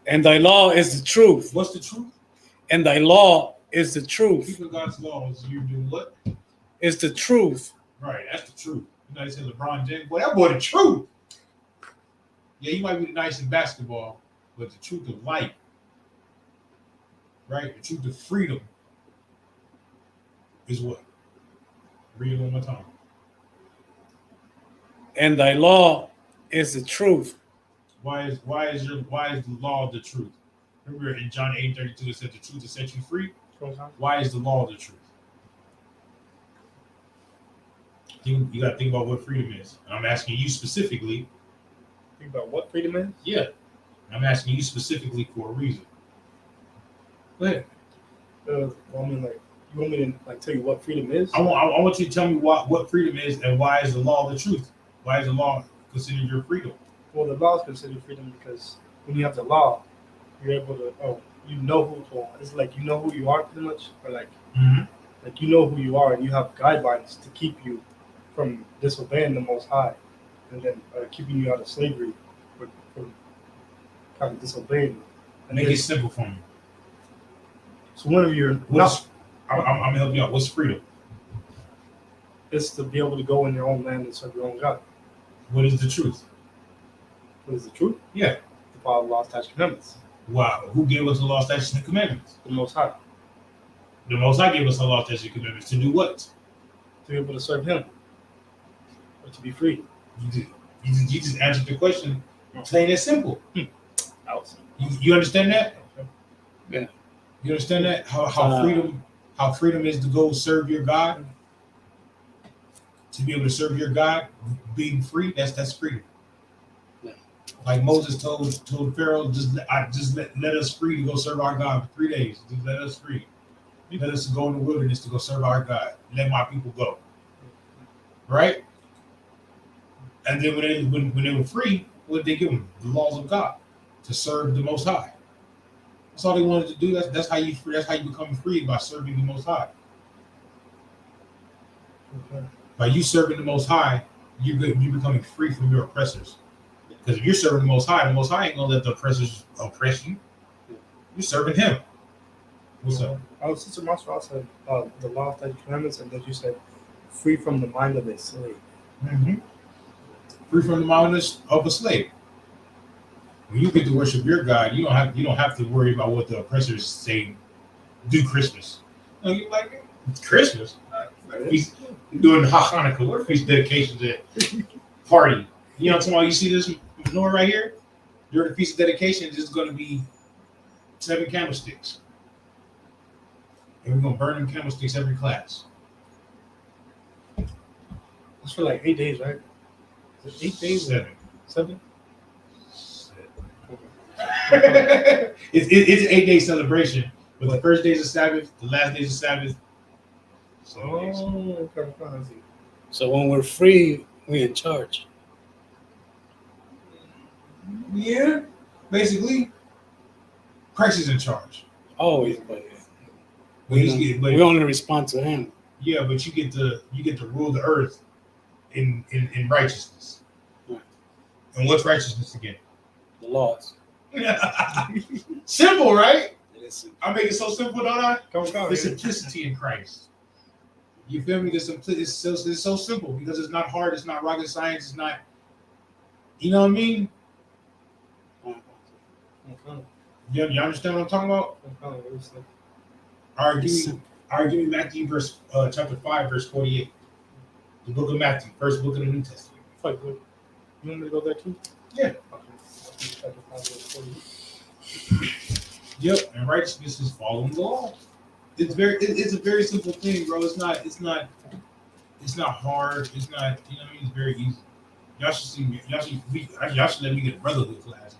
And thy law is the truth. What's the truth? And thy law is the truth. Keeping God's laws, you're doing what? It's the truth. Right, that's the truth. You know, they say LeBron James, boy, that boy the truth. Yeah, you might be the nice in basketball, but the truth of life, right? The truth of freedom is what? Read it one more time. And thy law is the truth. Why is the law the truth? Remember in John 8:32 it said the truth will set you free. Why is the law the truth? You got to think about what freedom is. And I'm asking you specifically. Think about what freedom is? Yeah, I'm asking you specifically for a reason. Go ahead. Well, I mean, like, you want me to tell you what freedom is? I want you to tell me what freedom is and why is the law the truth? Why is the law considered your freedom? Well, the law is considered freedom because when you have the law, you're able to you know who. Well, it's like you know who you are pretty much, or like you know who you are, and you have guidelines to keep you from disobeying the Most High, and then keeping you out of slavery for kind of disobeying. And Make it simple for me. So whenever you're What's, I'm gonna help you out. What's freedom? it's to be able to go in your own land and serve your own God. What is the truth? What is the truth? Yeah. To follow the law, statutes, and commandments. Wow. Who gave us the law, statutes, and commandments? The Most High. The Most High gave us the law, statutes, and commandments to do what? To be able to serve Him. Or to be free. You just answered the question, plain and simple. Awesome. You understand that? Yeah. You understand that? How freedom is to go serve your God? To be able to serve your God, being free, that's freedom. Yeah. Like Moses told Pharaoh, let us free to go serve our God for 3 days. Just let us free. Let us go in the wilderness to go serve our God. Let my people go. Right? And then when they were free, what did they give them? The laws of God to serve the Most High. That's all they wanted to do. That's how you become free, by serving the Most High. Okay. By you serving the Most High, you're becoming free from your oppressors. Because if you're serving the Most High ain't gonna let the oppressors oppress you. You're serving Him. What's up? Sister Marshall said the law, statutes, commandments, and then you said free from the mind of a slave. Mm-hmm. Free from the mind of a slave. When you get to worship your God, you don't have to worry about what the oppressors say. Do Christmas. You're like, Christmas? He's doing Hanukkah. What feast dedications at party? You know what I'm talking about? You see this menorah right here? During the feast of dedication, there's going to be 7 candlesticks. And we're going to burn them candlesticks every class. It's for like 8 days, right? Is it 8 days? 7. 7? It's an 8-day celebration, but the first day is a Sabbath, the last day is a Sabbath. Oh, okay. So when we're free, we're in charge. Yeah, basically, Christ is in charge. Always, but We we only respond to Him. Yeah, but you get to rule the earth in righteousness. Right. And what's righteousness again? The laws. Simple, right? Listen. I make it so simple, don't I? Come The simplicity in Christ. You feel me? It's so simple because it's not hard. It's not rocket science. It's not. You know what I mean? You understand what I'm talking about? All right, give me Matthew chapter 5, verse 48. The book of Matthew, first book of the New Testament. You want me to go there too? Yeah. Yep, and righteousness is following the law. It's a very simple thing, bro. It's not hard. It's not, you know what I mean? It's very easy. Y'all should let me get a brotherhood class.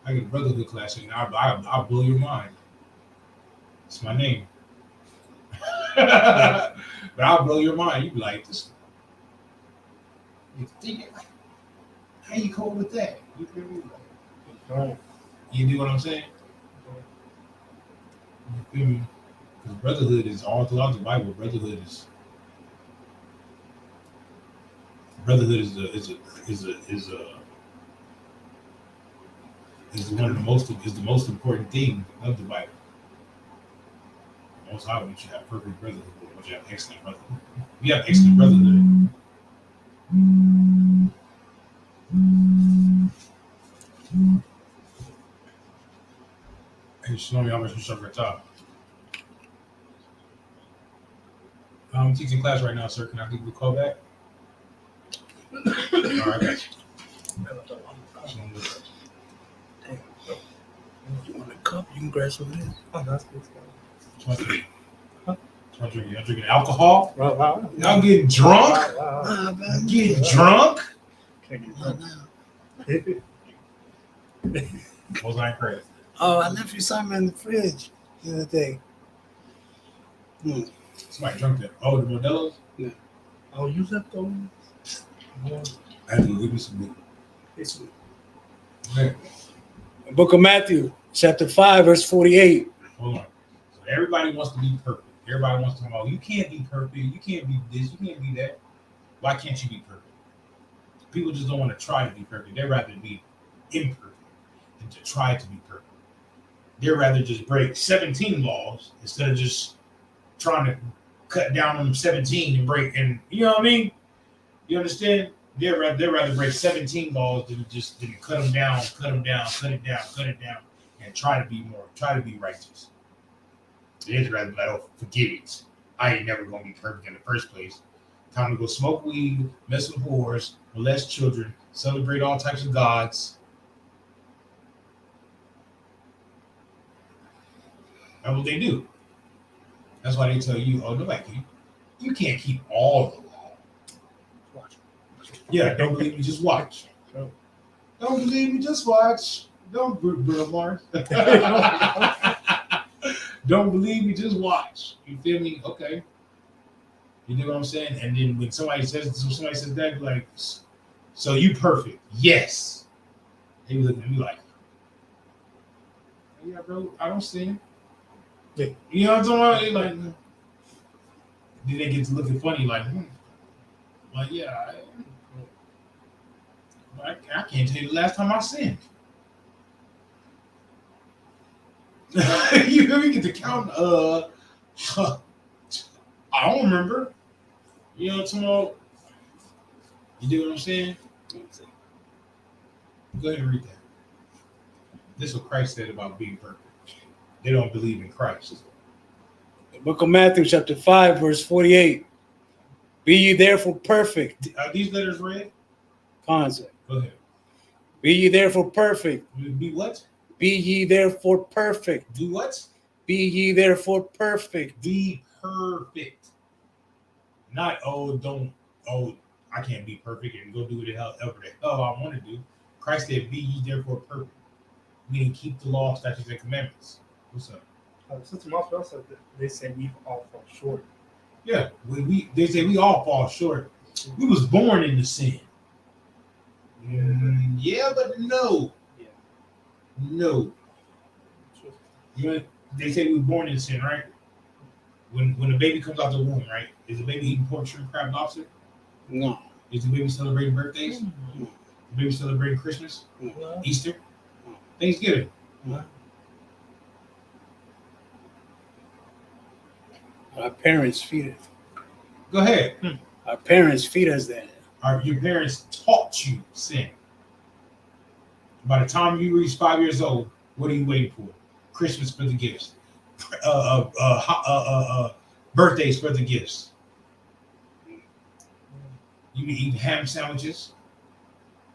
I get a brotherhood class and I'll blow your mind. It's my name. But I'll blow your mind. You be like, this. You think it like, how you cope with that? You feel me? Like, you do what I'm saying? You feel me? Because brotherhood is all throughout the Bible. Brotherhood is one of the most important thing of the Bible. Most high, once you have perfect brotherhood, once you have excellent brotherhood. You have excellent brotherhood. Hey, Shlomi, how much you shop at top? I'm teaching class right now, sir. Can I give you a call back? All right, I got you. You want a cup? You can grab some of this. Oh, that's good. I'm drinking alcohol. Wow. I'm getting drunk. Wow. I'm getting drunk. Can't get drunk. Was I crazy? Oh, I left you something in the fridge the other day. Somebody drunk that. Oh, the Modelo's? Yeah. Oh, you left those? I had to give me some meat. Okay. The book of Matthew, chapter 5, verse 48. Hold on. So everybody wants to be perfect. Everybody wants to know, you can't be perfect. You can't be this. You can't be that. Why can't you be perfect? People just don't want to try to be perfect. They'd rather be imperfect than to try to be perfect. They'd rather just break 17 laws instead of just trying to cut down on 17 and break. And you know what I mean? You understand? They'd rather break 17 laws than cut them down, cut it down, and try to be righteous. They'd rather be like, oh, forget it. I ain't never gonna be perfect in the first place. Time to go smoke weed, mess with whores, molest children, celebrate all types of gods. That's what they do. That's why they tell you, oh, nobody can. You can't keep all the law. Watch. Yeah, don't believe me, just watch. Don't believe me, just watch. Don't, Bruno Mars. Don't believe me, just watch. You feel me? Okay. You know what I'm saying? And then when somebody says that, you're like, so you perfect? Yes. They be looking at me like, yeah, bro, I don't see it. You know what I'm talking about? They like, then they get to looking funny, like, like, yeah, I can't tell you the last time I sinned. You really get to count. I don't remember. You know what I'm talking about? You do what I'm saying? Go ahead and read that. This is what Christ said about being perfect. They don't believe in Christ. The book of Matthew, chapter 5, verse 48. Be ye therefore perfect. Are these letters read? Concept. Go ahead. Be ye therefore perfect. Be what? Be ye therefore perfect. Do what? Be ye therefore perfect. Be perfect. Not, I can't be perfect and go do whatever the hell I want to do. Christ said, be ye therefore perfect. Meaning keep the law, statutes, and commandments. What's up? Sister Moss also, they say we all fall short. Yeah, they say we all fall short. We was born into sin. Yeah, but no. Yeah. No. You know, they say we were born in sin, right? When the baby comes out the womb, right? Is the baby eating pork, shrimp, crab, lobster? No. Is the baby celebrating birthdays? No. The baby celebrating Christmas? No. Easter? Thanksgiving? No. Our parents feed it. Go ahead. Our parents feed us that. Your parents taught you sin. By the time you reach 5 years old, what are you waiting for? Christmas for the gifts. Birthdays for the gifts. You be eating ham sandwiches,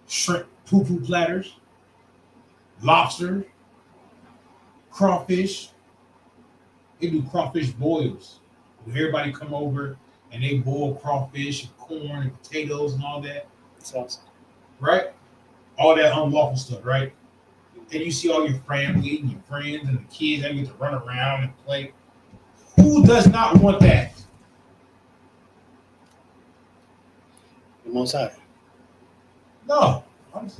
shrimp poo-poo platters, lobster, crawfish. They do crawfish boils. Everybody come over and they boil crawfish and corn and potatoes and all that. That's awesome. Right? All that unlawful stuff, right? And you see all your family and your friends and the kids that get to run around and play. Who does not want that? The Most High. No.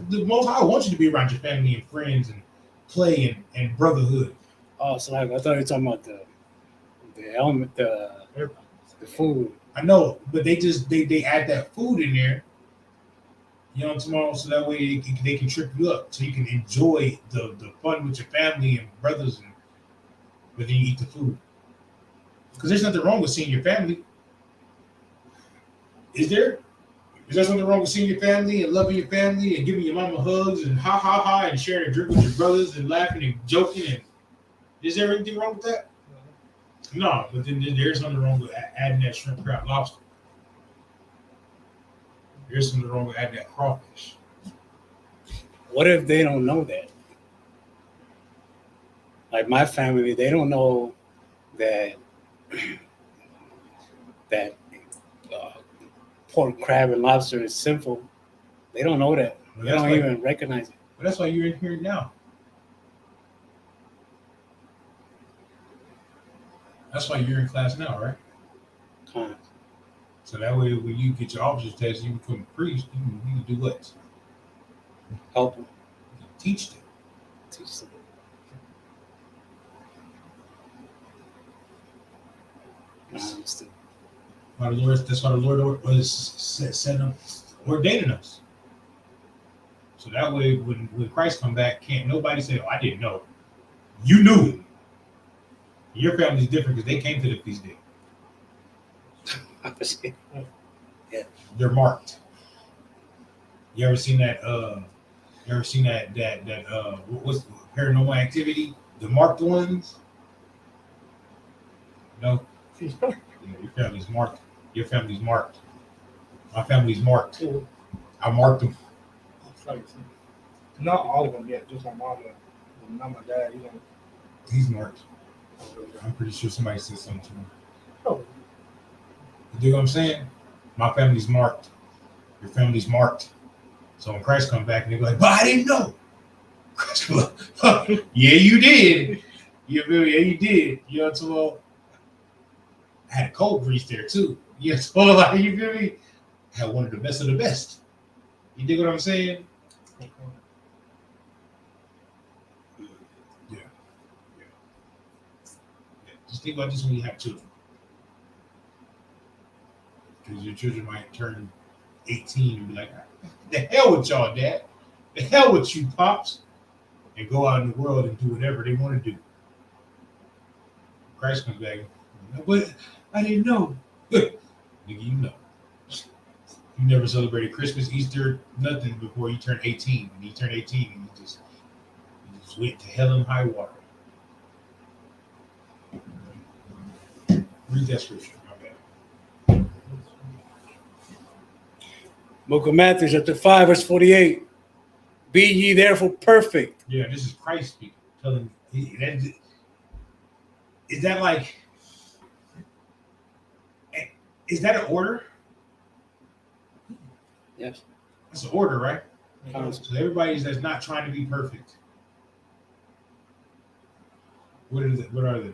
The Most High wants you to be around your family and friends and play and brotherhood. Oh, so like I thought you were talking about the element, the food. I know, but they add that food in there. You know, tomorrow, so that way they can trip you up, so you can enjoy the fun with your family and brothers, but then you eat the food. Because there's nothing wrong with seeing your family. Is there? Is there something wrong with seeing your family and loving your family and giving your mama hugs and ha ha ha and sharing a drink with your brothers and laughing and joking? And is there anything wrong with that? No, but then there's something wrong with adding that shrimp, crab, lobster. There's something wrong with adding that crawfish. What if they don't know that? Like my family, they don't know that pork, crab, and lobster is sinful. They don't know that. Well, they don't even recognize it. But that's why you're in here now. That's why you're in class now, right? Kind of. So that way, when you get your officer's test, you become a priest. You can do what? Help them. Teach them. Teach them. That's why the Lord was setting up, ordaining us. So that way, when Christ come back, can't nobody say, "Oh, I didn't know." You knew. Your family's different because they came to the feast day. They're marked. You ever seen that? What's Paranormal Activity? The marked ones. No. Yeah, your family's marked. Your family's marked. My family's marked. I marked them. Like, not all of them yet, just my mama. Not my dad. He's marked. I'm pretty sure somebody said something to him. Oh. You dig what I'm saying? My family's marked. Your family's marked. So when Christ comes back and they're like, but I didn't know. Christ goes, yeah, you did. You feel me? Yeah, you did. You know, so I had a cold breeze there too. You know, so like, you feel me? I had one of the best of the best. You dig what I'm saying? Yeah. Just think about this when you have children. Because your children might turn 18 and be like, the hell with y'all, Dad. The hell with you, Pops. And go out in the world and do whatever they want to do. Christ comes back. But I didn't know. Nigga, you know. You never celebrated Christmas, Easter, nothing before you turned 18. When you turned 18, you just went to hell and high water. Read that scripture. My bad. Book of Matthew, chapter 5, verse 48. Be ye therefore perfect. Yeah, this is Christ speaking. Telling is that like, is that an order? Yes. That's an order, right? Counsel. So everybody that's not trying to be perfect. What are they? What are they?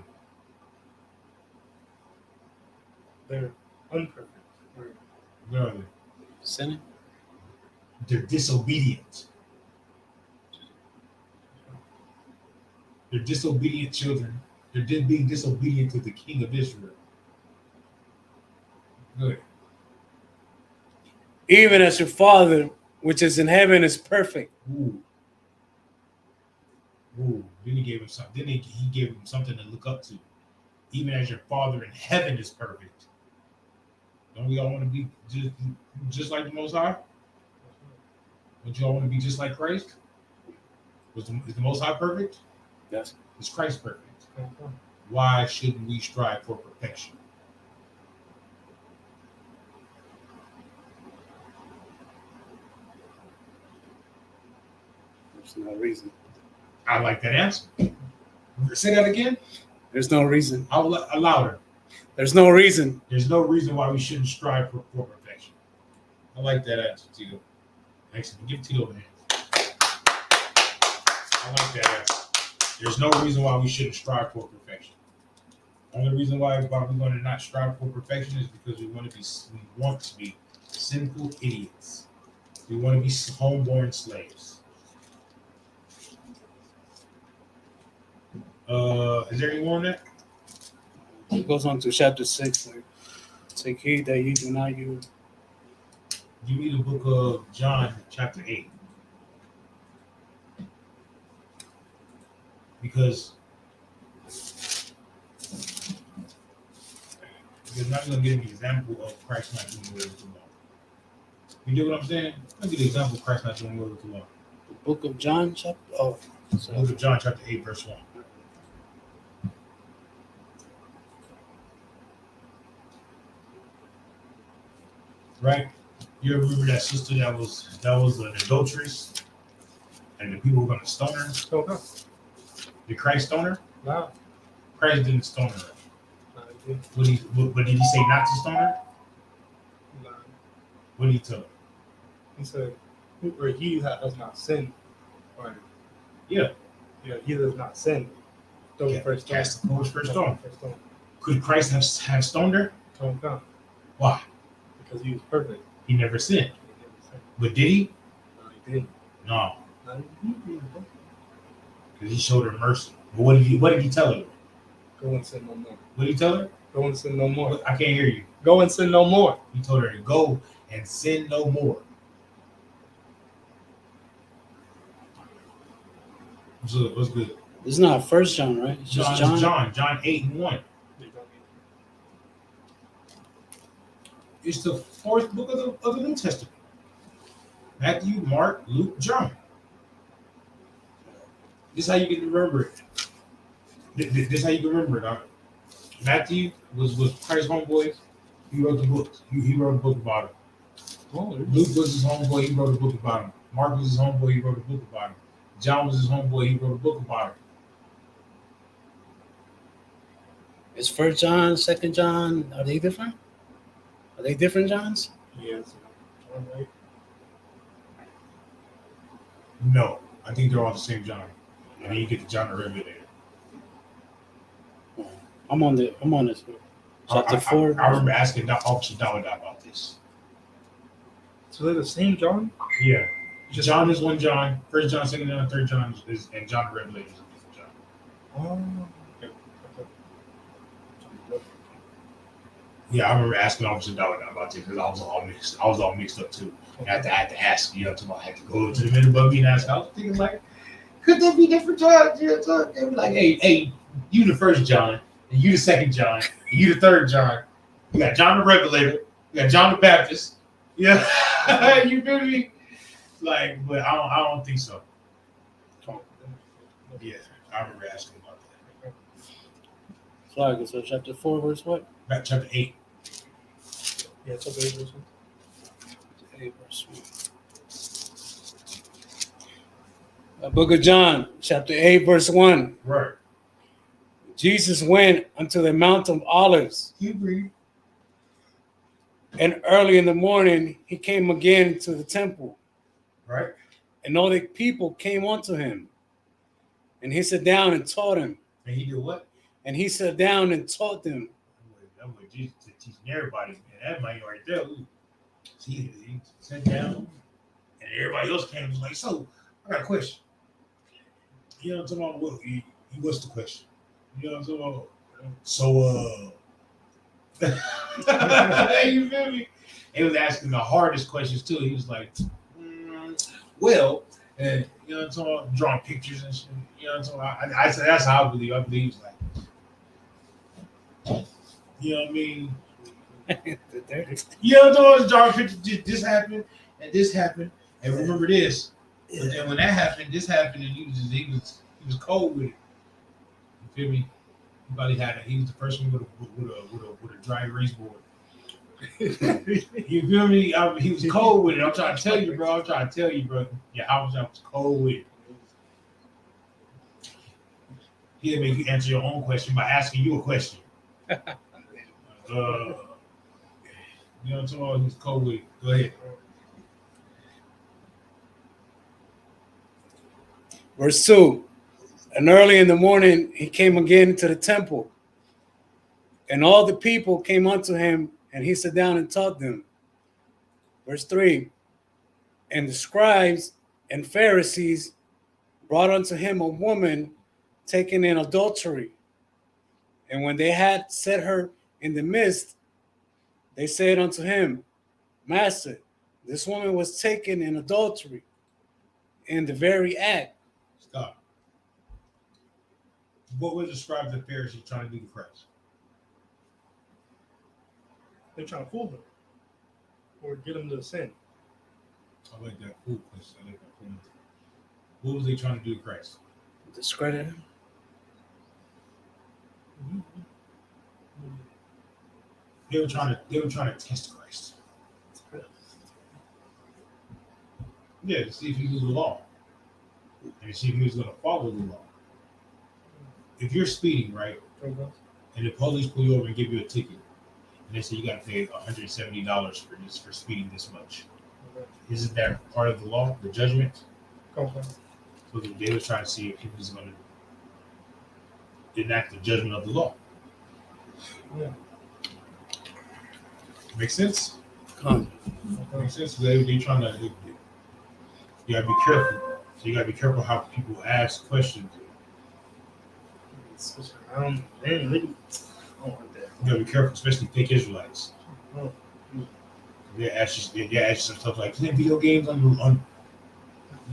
They're unperfect. What are they? Sinning. They're disobedient. They're disobedient children. They're being disobedient to the King of Israel. Good. Even as your Father, which is in heaven, is perfect. Ooh. Then he gave him something. Then he gave him something to look up to. Even as your Father in heaven is perfect. Don't we all want to be just like the Most High? Don't you all want to be just like Christ? Is the Most High perfect? Yes. Is Christ perfect? Why shouldn't we strive for perfection? There's no reason. I like that answer. Say that again. There's no reason. Louder. There's no reason. There's no reason why we shouldn't strive for perfection. I like that answer, Tito. Excellent. Give Tito a hand. I like that answer. There's no reason why we shouldn't strive for perfection. Only reason why we're going to not strive for perfection is because we want to be sinful idiots. We want to be homeborn slaves. Is there any more on that? It goes on to chapter 6. Like, take heed that ye do not use. Give me the book of John, chapter 8. Because not going to give an example of Christ not doing away with the law. You know what I'm saying? I'll give the example of Christ not doing away with the law. The book of John, chapter. Oh, the book of John, chapter 8, verse 1. Right? You remember that sister that was an adulteress, and the people were going to stone her? Okay. Did Christ stone her? No. Christ didn't stone her. No, he didn't. But did he say not to stone her? No. What did he tell her? He said, or he that does not sin. Or, Yeah, he does not sin. Throw the first stone. Cast the first stone. Could Christ have stoned her? Okay. Why? Because he was perfect. He never sinned. He never sinned. But did he? No, he didn't. No. No, he didn't. Because he showed her mercy. But what did he tell her? Go and sin no more. What did he tell her? Go and sin no more. I can't hear you. Go and sin no more. He told her to go and sin no more. What's good? It's not First John, right? It's just John. John 8:1. It's the fourth book of the New Testament. Matthew, Mark, Luke, John. This is how you can remember it. This is how you can remember it. Matthew was Christ's homeboy. He wrote the books. He wrote a book about him. Luke was his homeboy. He wrote a book about him. Mark was his homeboy. He wrote a book about him. John was his homeboy. He wrote a book about him. Is First John, Second John, are they different? Are they different Johns? Yes. Right. No, I think they're all the same John. And then you get the John the Revelator. I'm on this. Chapter 4. I remember asking Officer Dawada about this. So they're the same John? Yeah. John is one John. First John, Second John, Third John, and John the Revelator is a different John. Oh. Yeah, I remember asking Officer Dawada about this because I was all mixed up too. I had to ask, I had to go to the middle above me and ask. I was thinking like, could there be different Johns? They were like, hey, you the first John, and you the second John, and you the third John. You got John the Revelator, you got John the Baptist. Yeah, you feel me? Like, but I don't think so. Yeah, I remember asking about that. So chapter 4, verse what? Back chapter 8. Yeah, chapter 8, verse 1. 8, verse 1. The book of John, chapter 8, verse 1. Right. Jesus went unto the Mount of Olives. You agree? And early in the morning, he came again to the temple. Right. And all the people came unto him. And he sat down and taught him. And he did what? And he sat down and taught them. I'm with Jesus teaching everybody. And that might right there. Ooh. He sat down. And everybody else came and was like, so, I got a question. You know what I'm talking about? What's the question? You know what I'm talking about? So, you feel me? He was asking the hardest questions too. He was like, well, and you know what I'm talking about? Drawing pictures and shit. You know what I'm talking about? I said, that's how I believe. I believe it's like, you know what I mean? You know what I'm talking about? Drawing pictures. This happened and this happened. And remember this. But then when that happened, this happened, and he was cold with it. You feel me? He was the person with a dry erase board. You feel me? He was cold with it. I'm trying to tell you, bro. Yeah, I was cold with it. He'll make you answer your own question by asking you a question. You know what I'm talking about? He was cold with it. Go ahead. Verse 2. And early in the morning, he came again to the temple. And all the people came unto him, and he sat down and taught them. Verse 3. And the scribes and Pharisees brought unto him a woman taken in adultery. And when they had set her in the midst, they said unto him, Master, this woman was taken in adultery in the very act. Stop. What would describe the Pharisees trying to do to Christ? They're trying to fool him or get him to sin. I like that fool question. What was they trying to do to Christ? Discredit him. They were trying to test Christ. Yeah, to see if he was the law. And to see if he was going to follow the law. If you're speeding, right, and the police pull you over and give you a ticket, and they say you got to pay $170 for speeding this much, isn't that part of the law, the judgment? So they were trying to see if he was going to enact the judgment of the law. Yeah. Makes sense? Makes sense. They're trying to. You gotta be careful. So you gotta be careful how people ask questions. I don't want that. You gotta be careful, especially fake Israelites. They ask you some stuff like, play video games on. You know what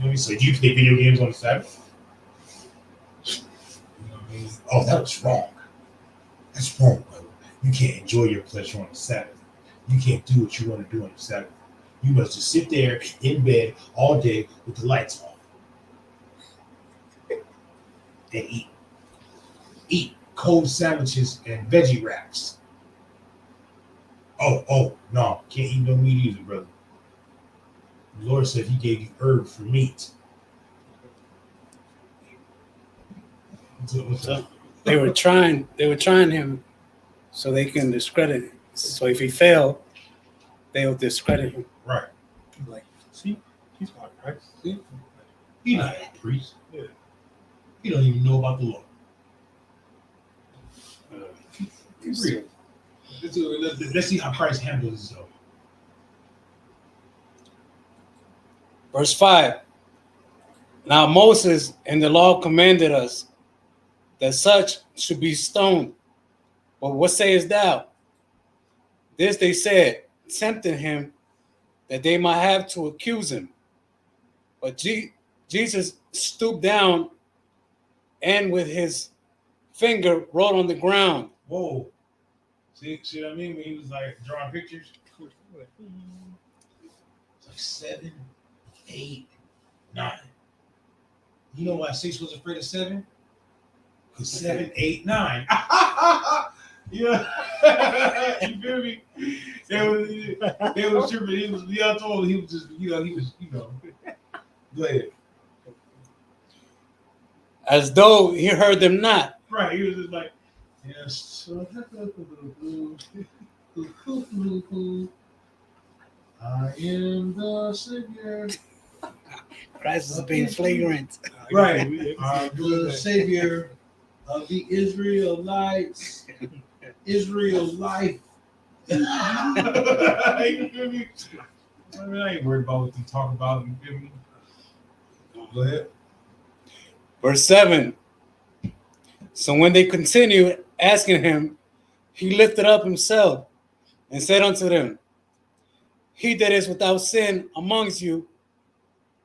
I mean? So do you play video games on the Sabbath? Oh, that was wrong. That's wrong, brother. You can't enjoy your pleasure on the Sabbath. You can't do what you want to do on the Sabbath. You must just sit there in bed all day with the lights off and eat cold sandwiches and veggie wraps. Oh, no, can't eat no meat either, brother. The Lord said He gave you herb for meat. So they were trying him so they can discredit him. So if he failed, they'll discredit him. Right. Like, see, he's not right. See? He's not a priest. Yeah. He don't even know about the law. Let's see how Christ handles himself. Verse 5. Now Moses and the law commanded us that such should be stoned. But what sayest thou? This they said, tempting him that they might have to accuse him. But Jesus stooped down and with his finger wrote on the ground. Whoa. See what I mean? When he was like drawing pictures? It's like 7, 8, 9. You know why 6 was afraid of 7? Because 7, 8, 9. Yeah. You feel me? They was tripping. He was, I told him he was just, he was. Go ahead. As though he heard them not. Right. He was just like, yes. I am the Savior. Christ is being flagrant. Right. I'm the Savior of the Israelites. Israel life. You feel me? I mean, I ain't worried about what you talk about. You feel me? Go ahead. Verse 7. So when they continued asking him, he lifted up himself and said unto them, he that is without sin amongst you,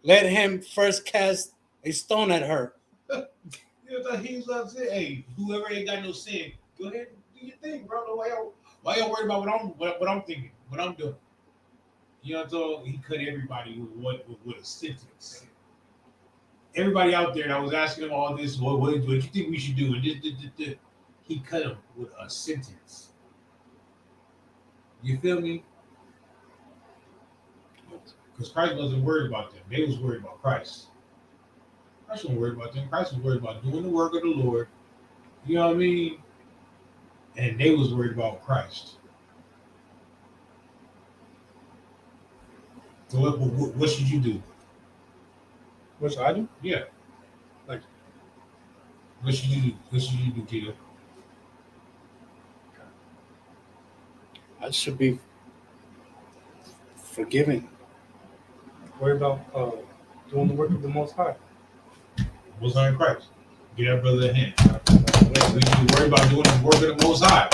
let him first cast a stone at her. He's like, hey, whoever ain't got no sin, go ahead and do your thing, bro. Why y'all worried about what I'm thinking, what I'm doing? You know, so he cut everybody with a sentence. Everybody out there that was asking him all this, what do you think we should do? And this. He cut him with a sentence. You feel me? Because Christ wasn't worried about them. They was worried about Christ. Christ wasn't worried about them. Christ was worried about doing the work of the Lord. You know what I mean? And they was worried about Christ. So what should you do? What should I do? Yeah. Like, what should you do? What should you do, Tito? I should be forgiven. Worry about doing the work of the Most High. Most High in Christ. Get that brother a hand. We should worry about doing the work of the Most High.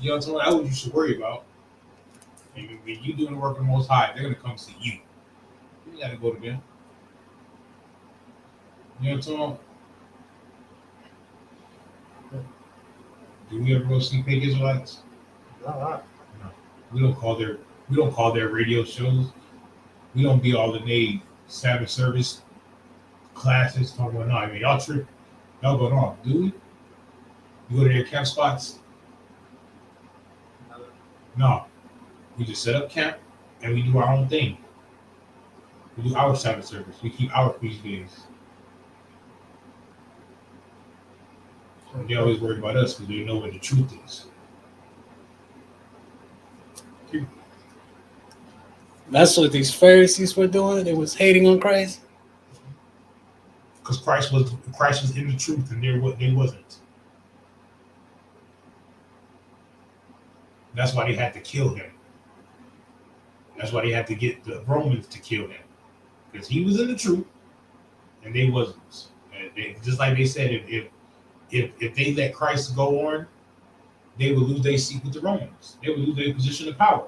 You know what I'm saying? That's what you should worry about. And when you doing the work of the Most High, they're gonna come see you. You gotta go to them. You know what I'm saying? Do we ever go see fake Israelites? No. We don't call their radio shows. We don't be all in a Sabbath service classes talking about, no, I mean, y'all trip. Y'all going on, do we? You go to their camp spots? No. We just set up camp and we do our own thing. We do our Sabbath service. We keep our feast days. And they always worry about us because they know what the truth is. That's what these Pharisees were doing. They was hating on Christ. Because Christ was in the truth and they wasn't. That's why they had to kill him. That's why they had to get the Romans to kill him. Because he was in the truth and they wasn't. And just like they said, if they let Christ go on, they would lose their seat with the Romans. They would lose their position of power.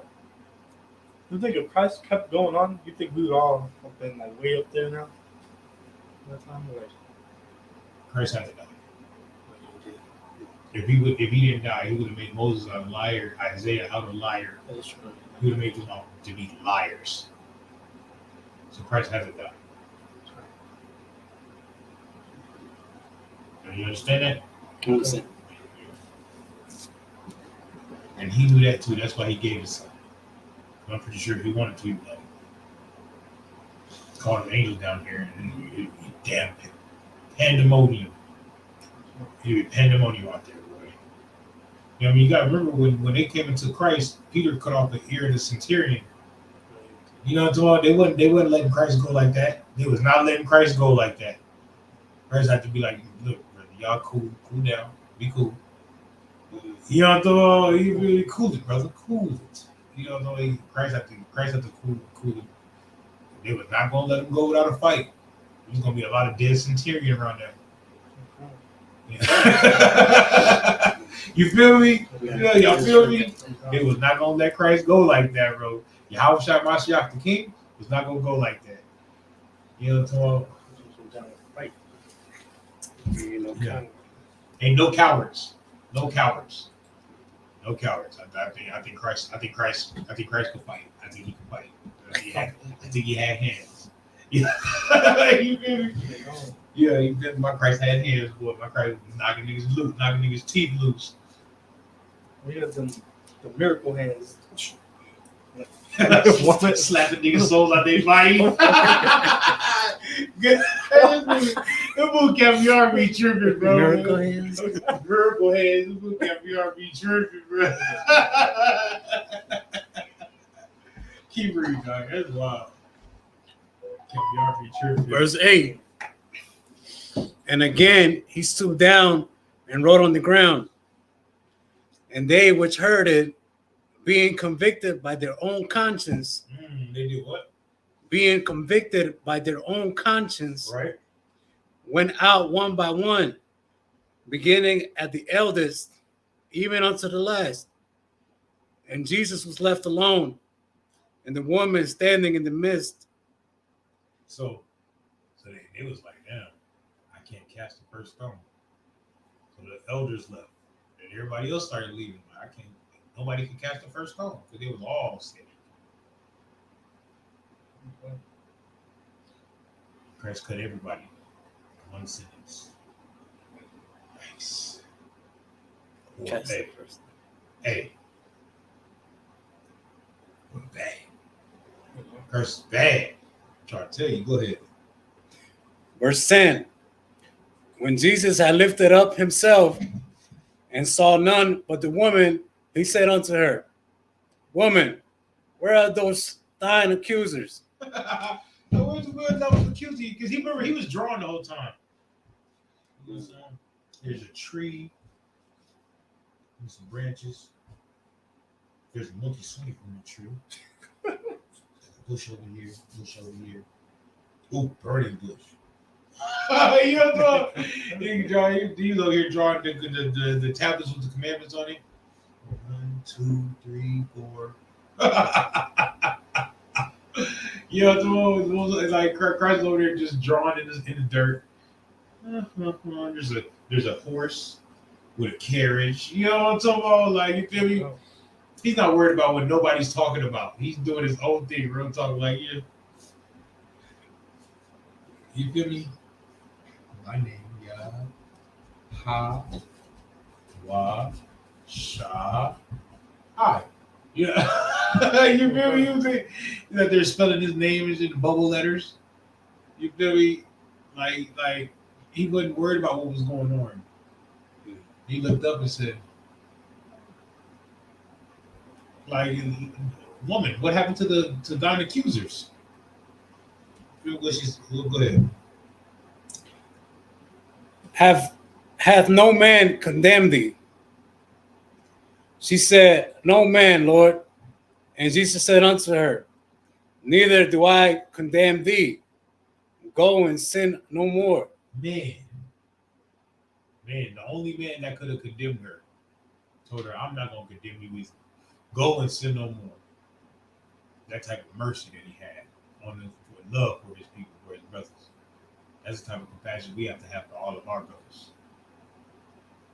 You think if Christ kept going on, you think we would all have been like way up there now? That time, like, Christ had to die. if he didn't die, he would have made Moses a liar, Isaiah out a liar. That's true. He would have made them all to be liars. So Christ hasn't died. You understand that? I understand. And he knew that too. That's why he gave his son. I'm pretty sure if he wanted to, he would have called an angel down here and he damn it. Pandemonium. He'd be pandemonium out there, boy. You know, I mean, you got to remember when they came into Christ, Peter cut off the ear of the centurion. You know what I'm talking about? They wasn't letting Christ go like that. They was not letting Christ go like that. Christ had to be like, look, brother, y'all cool down, be cool. You know what I'm talking about? He really cooled it, brother, cool it. You know what I'm talking about? Christ had to cool it. They was not gonna let him go without a fight. There's gonna be a lot of dead centurion around there. Yeah. You feel me? Yeah, y'all feel me? They was not gonna let Christ go like that, bro. I.S.U.P.K, the king, was not gonna go like that. You know what I'm talking about? Yeah. Ain't no cowards. No cowards. No cowards. I think Christ could fight. I think he could fight. I think he had hands. Yeah. You feel me? Yeah, he did. My Christ had hands, boy. My Christ was knocking niggas loose, knocking niggas' teeth loose. We have the miracle hands. Slapping niggas' souls out their body. That book caviar be tripping, bro. Miracle hands. Miracle hands. This book caviar be tripping, bro. Keep reading, dog. That's wild. Caviar be tripping. Verse 8. And again he stooped down and wrote on the ground. And they which heard it, being convicted by their own conscience. They did what? Being convicted by their own conscience. Right. Went out one by one, beginning at the eldest, even unto the last. And Jesus was left alone, and the woman standing in the midst. So they was like, damn, I can't cast the first stone. So the elders left, and everybody else started leaving. I can't. Nobody could cast the first stone because they was all scared. Christ cut everybody in one sentence. Nice. Well, hey. Bad. Christ is bad. I'm trying to tell you. Go ahead. Verse 10. When Jesus had lifted up himself and saw none but the woman, he said unto her, Woman, where are those thine accusers? Where's the accusing? Because he remember he was drawing the whole time. There's a tree and some branches. There's a monkey swinging from the tree. Bush over here, bush over here. Ooh, burning bush. You know, he's over here drawing the tablets with the commandments on it. 1, 2, 3, 4. You know, it's like Christ over there just drawing in the dirt. There's a horse with a carriage. You know what I'm talking about? Like, you feel me? He's not worried about what nobody's talking about. He's doing his own thing. Real talk, like, yeah. You feel me? My name, Hi. Yeah. You feel me? You think that they're spelling his name in the bubble letters? You feel me? Like he wasn't worried about what was going on. He looked up and said, like, woman, what happened to thine accusers? Go ahead. Hath no man condemned thee? She said, No man, Lord. And Jesus said unto her, Neither do I condemn thee. Go and sin no more. Man, the only man that could have condemned her told her, I'm not going to condemn you either. Go and sin no more. That type of mercy that he had on his love for his people, for his brothers. That's the type of compassion we have to have for all of our brothers.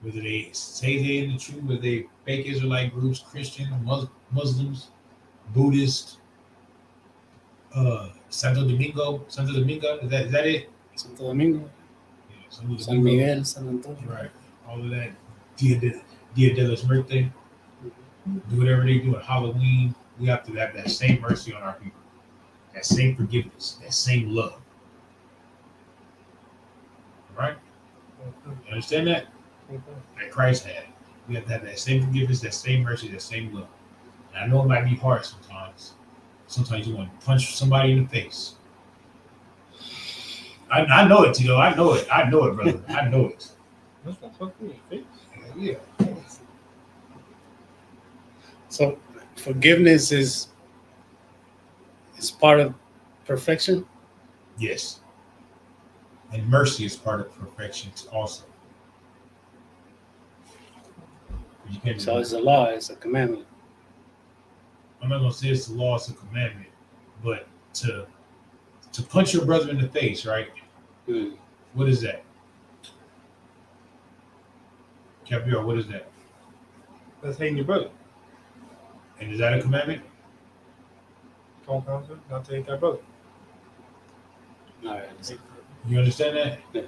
whether they say they're in the truth, whether they fake Israelite groups, Christian, Muslims, Buddhist, Santo Domingo, is that it? Santo Domingo, Yeah, Santo San Domingo. Miguel, San Antonio. Right. All of that. Dia de los Muertos. Do whatever they do at Halloween. We have to have that same mercy on our people. That same forgiveness. That same love. Right? You understand that? That Christ had. We have to have that same forgiveness, that same mercy, that same love. And I know it might be hard sometimes. Sometimes you want to punch somebody in the face. I know it, Tito. I know it, brother. I know it. That's gonna fuck me in the face. Yeah. So forgiveness is part of perfection. Yes. And mercy is part of perfection also. You can't So it's a law, it's a commandment. I'm not gonna say it's the law, it's a commandment, but to punch your brother in the face, right? What is that? Capior, what is that? That's hating your brother. And is that a commandment? Compound not to hate that brother. All right. You understand that? Yeah.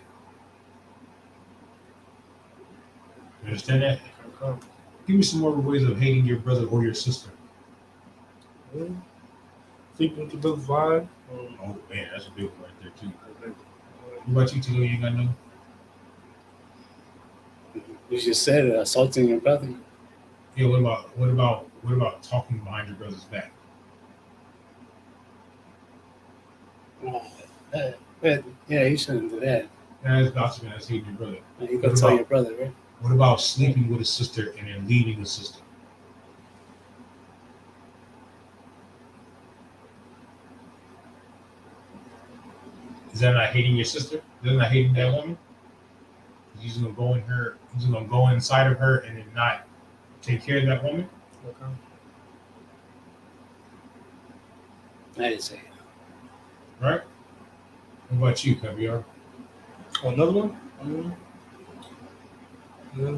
You understand that? Okay. Give me some more ways of hating your brother or your sister. Sleeping with your brother's wife. Oh man, that's a big one right there too. What about you, Tito? You ain't got no? You just said assaulting your brother. Yeah, what about talking behind your brother's back? Yeah, you shouldn't do that. That's gossiping, that's hating your brother. You go tell your brother, right? What about sleeping with a sister and then leaving a sister? Is that not hating your sister? Is that not hating that woman? He's just gonna go inside of her and then not take care of that woman? Okay. I didn't say it. Right? What about you, Caviar? Oh, another one? Yeah.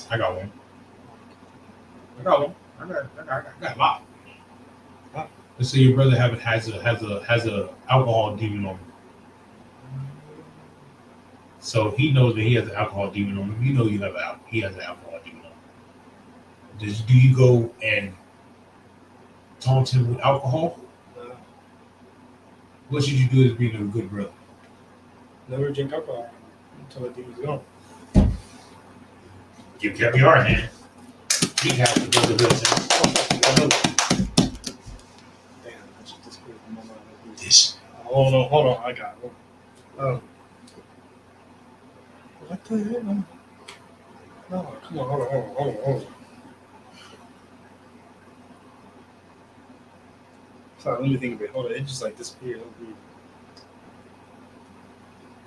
I got one. I got a lot. Let's say your brother has a alcohol demon on him. So he knows that he has an alcohol demon on him. You know he has an alcohol demon on him. Do you go and taunt him with alcohol? What should you do as being a good brother? Never drink alcohol until the demon's gone. You kept your hand. He has to go to Damn, I should just put it in my mind. this. Hold on, I got it. What the hell? No, come on, hold on. Sorry, let me think of it. Hold on, it just like disappeared.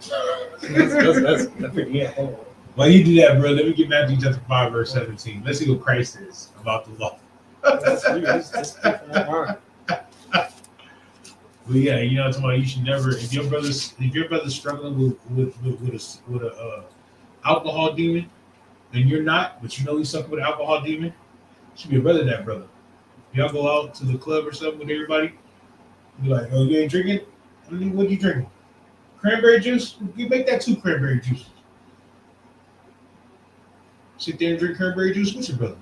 That freaked me out. Hold on. While you do that, bro, let me get Matthew chapter 5, verse 17. Let's see what Christ says about the law. It's disappeared from my mind. But yeah, you know, tomorrow you should never. If your brother's struggling with a alcohol demon, and you're not, but you know he's suffering with an alcohol demon, you should be a brother to that brother. Y'all go out to the club or something with everybody, be like, "Oh, you ain't drinking? What you drinking? Cranberry juice? You make that 2 cranberry juices. Sit there and drink cranberry juice with your brother."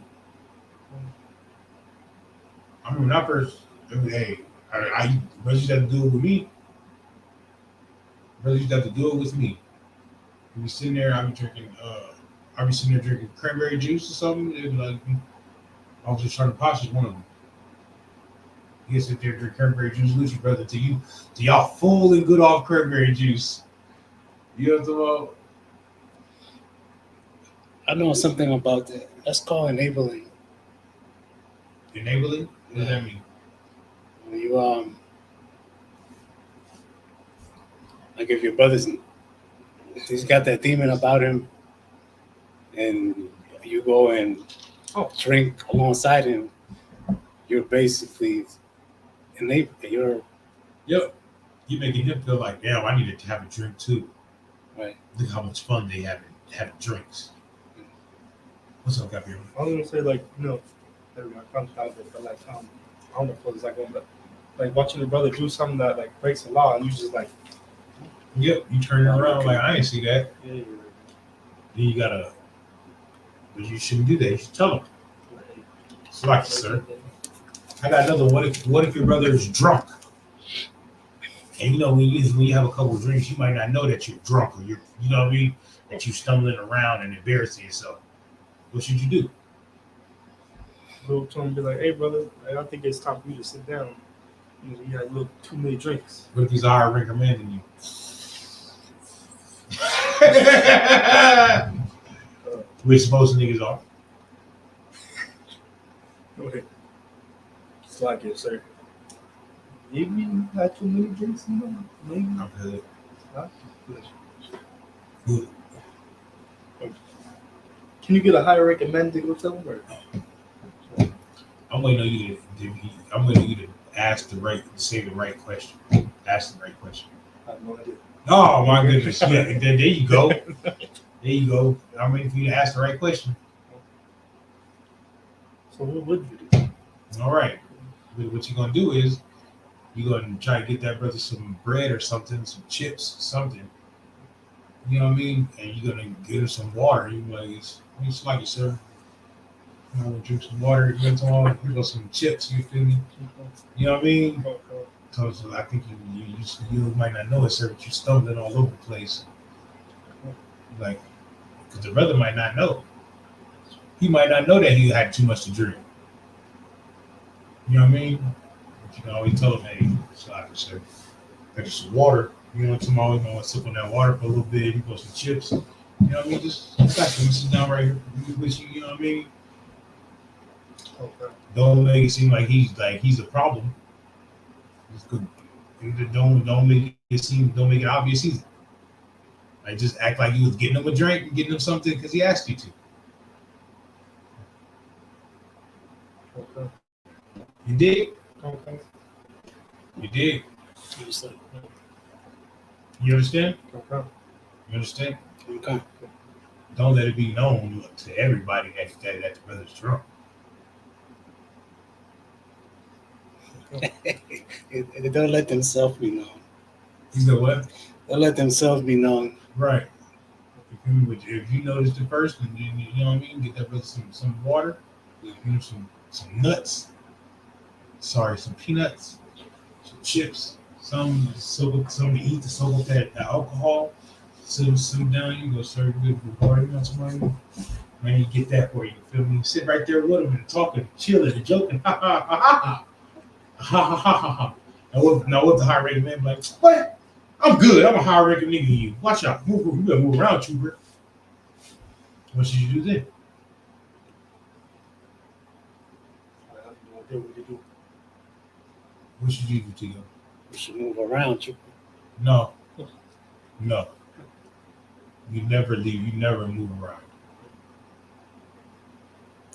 I mean, when I first, hey, I brothers used to have to do it with me. Brothers used to have to do it with me. We be sitting there, I'd be sitting there drinking cranberry juice or something. They'd be like, I was just trying to posture one of them. You sit there and drink cranberry juice with your brother till y'all full and good off cranberry juice. You know what I'm talking about? I know something about that. That's called enabling. Enabling? What does that mean? When you like if your he's got that demon about him, and you go and drink alongside him, you're basically you're Yep. You're making him feel like, damn, I needed to have a drink too. right. Look how much fun they having drinks. What's up, Gabriel? I was gonna say like everyone comes out of it, but like I don't know if it's like one, but like watching your brother do something that like breaks the law, and you just like Yep, you turn it around like I ain't see that. yeah, Then you gotta, but you shouldn't do that. You should tell him. It's like, sir. I got another. What if your brother is drunk? And you know when you have a couple of drinks, you might not know that you're drunk or you know what I mean, that you're stumbling around and embarrassing yourself. What should you do? go to him and be like, hey brother, I don't think it's time for you to sit down. You had a little too many drinks. What if he's a higher ranker man than you? Which most niggas are. Okay. It's like it, sir. Maybe you had too many drinks, maybe. I'm good. Huh? Good. Can you get a higher recommend to go tell him? Or? I'm waiting on you to ask say the right question. Ask the right question. I have no idea. Oh my goodness. Yeah, there you go. There you go. I'm waiting for you to ask the right question. So what would you do? All right. What you're gonna do is you're gonna try to get that brother some bread or something, some chips, something. You know what I mean? And you're gonna get him some water. You're like, it's like it, sir. I'm gonna drink some water. Here goes some chips. You feel me? You know what I mean? So I think you might not know it, sir, but you're stumbling all over the place. Like, because the brother might not know. He might not know that he had too much to drink. You know what I mean? But you can always tell him, hey, it's like, sir, got you some water. You know, tomorrow we're going to sip on that water for a little bit. You got some chips. You know what I mean? Just sit down right here with you. You know what I mean? Okay. Don't make it seem like he's a problem. Don't make it obvious either. Like just act like you was getting him a drink and getting him something because he asked you to. Okay. You did. Okay. You did. Understand? You understand? Okay. You understand? Okay. Don't let it be known to everybody that the brother's drunk. They don't let themselves be known. You know what? They'll let themselves be known. Right. If you notice the first, and you know what I mean, get that brother some water, give him some nuts. Sorry, some peanuts, some chips, some to eat to soak up that alcohol. Sit down, you go serve good water. You know somebody, man, you get that for you. Feel me? Sit right there with him and talking, chilling, and joking. Ha ha ha ha. Ha ha ha ha ha. Now what the high ranking man be like, what? I'm good. I'm a high ranking nigga than you. Watch out. You better move around, trooper. What should you do then? I have no idea what to do. What should you do, Tigo? You should move around. No. You never leave. You never move around.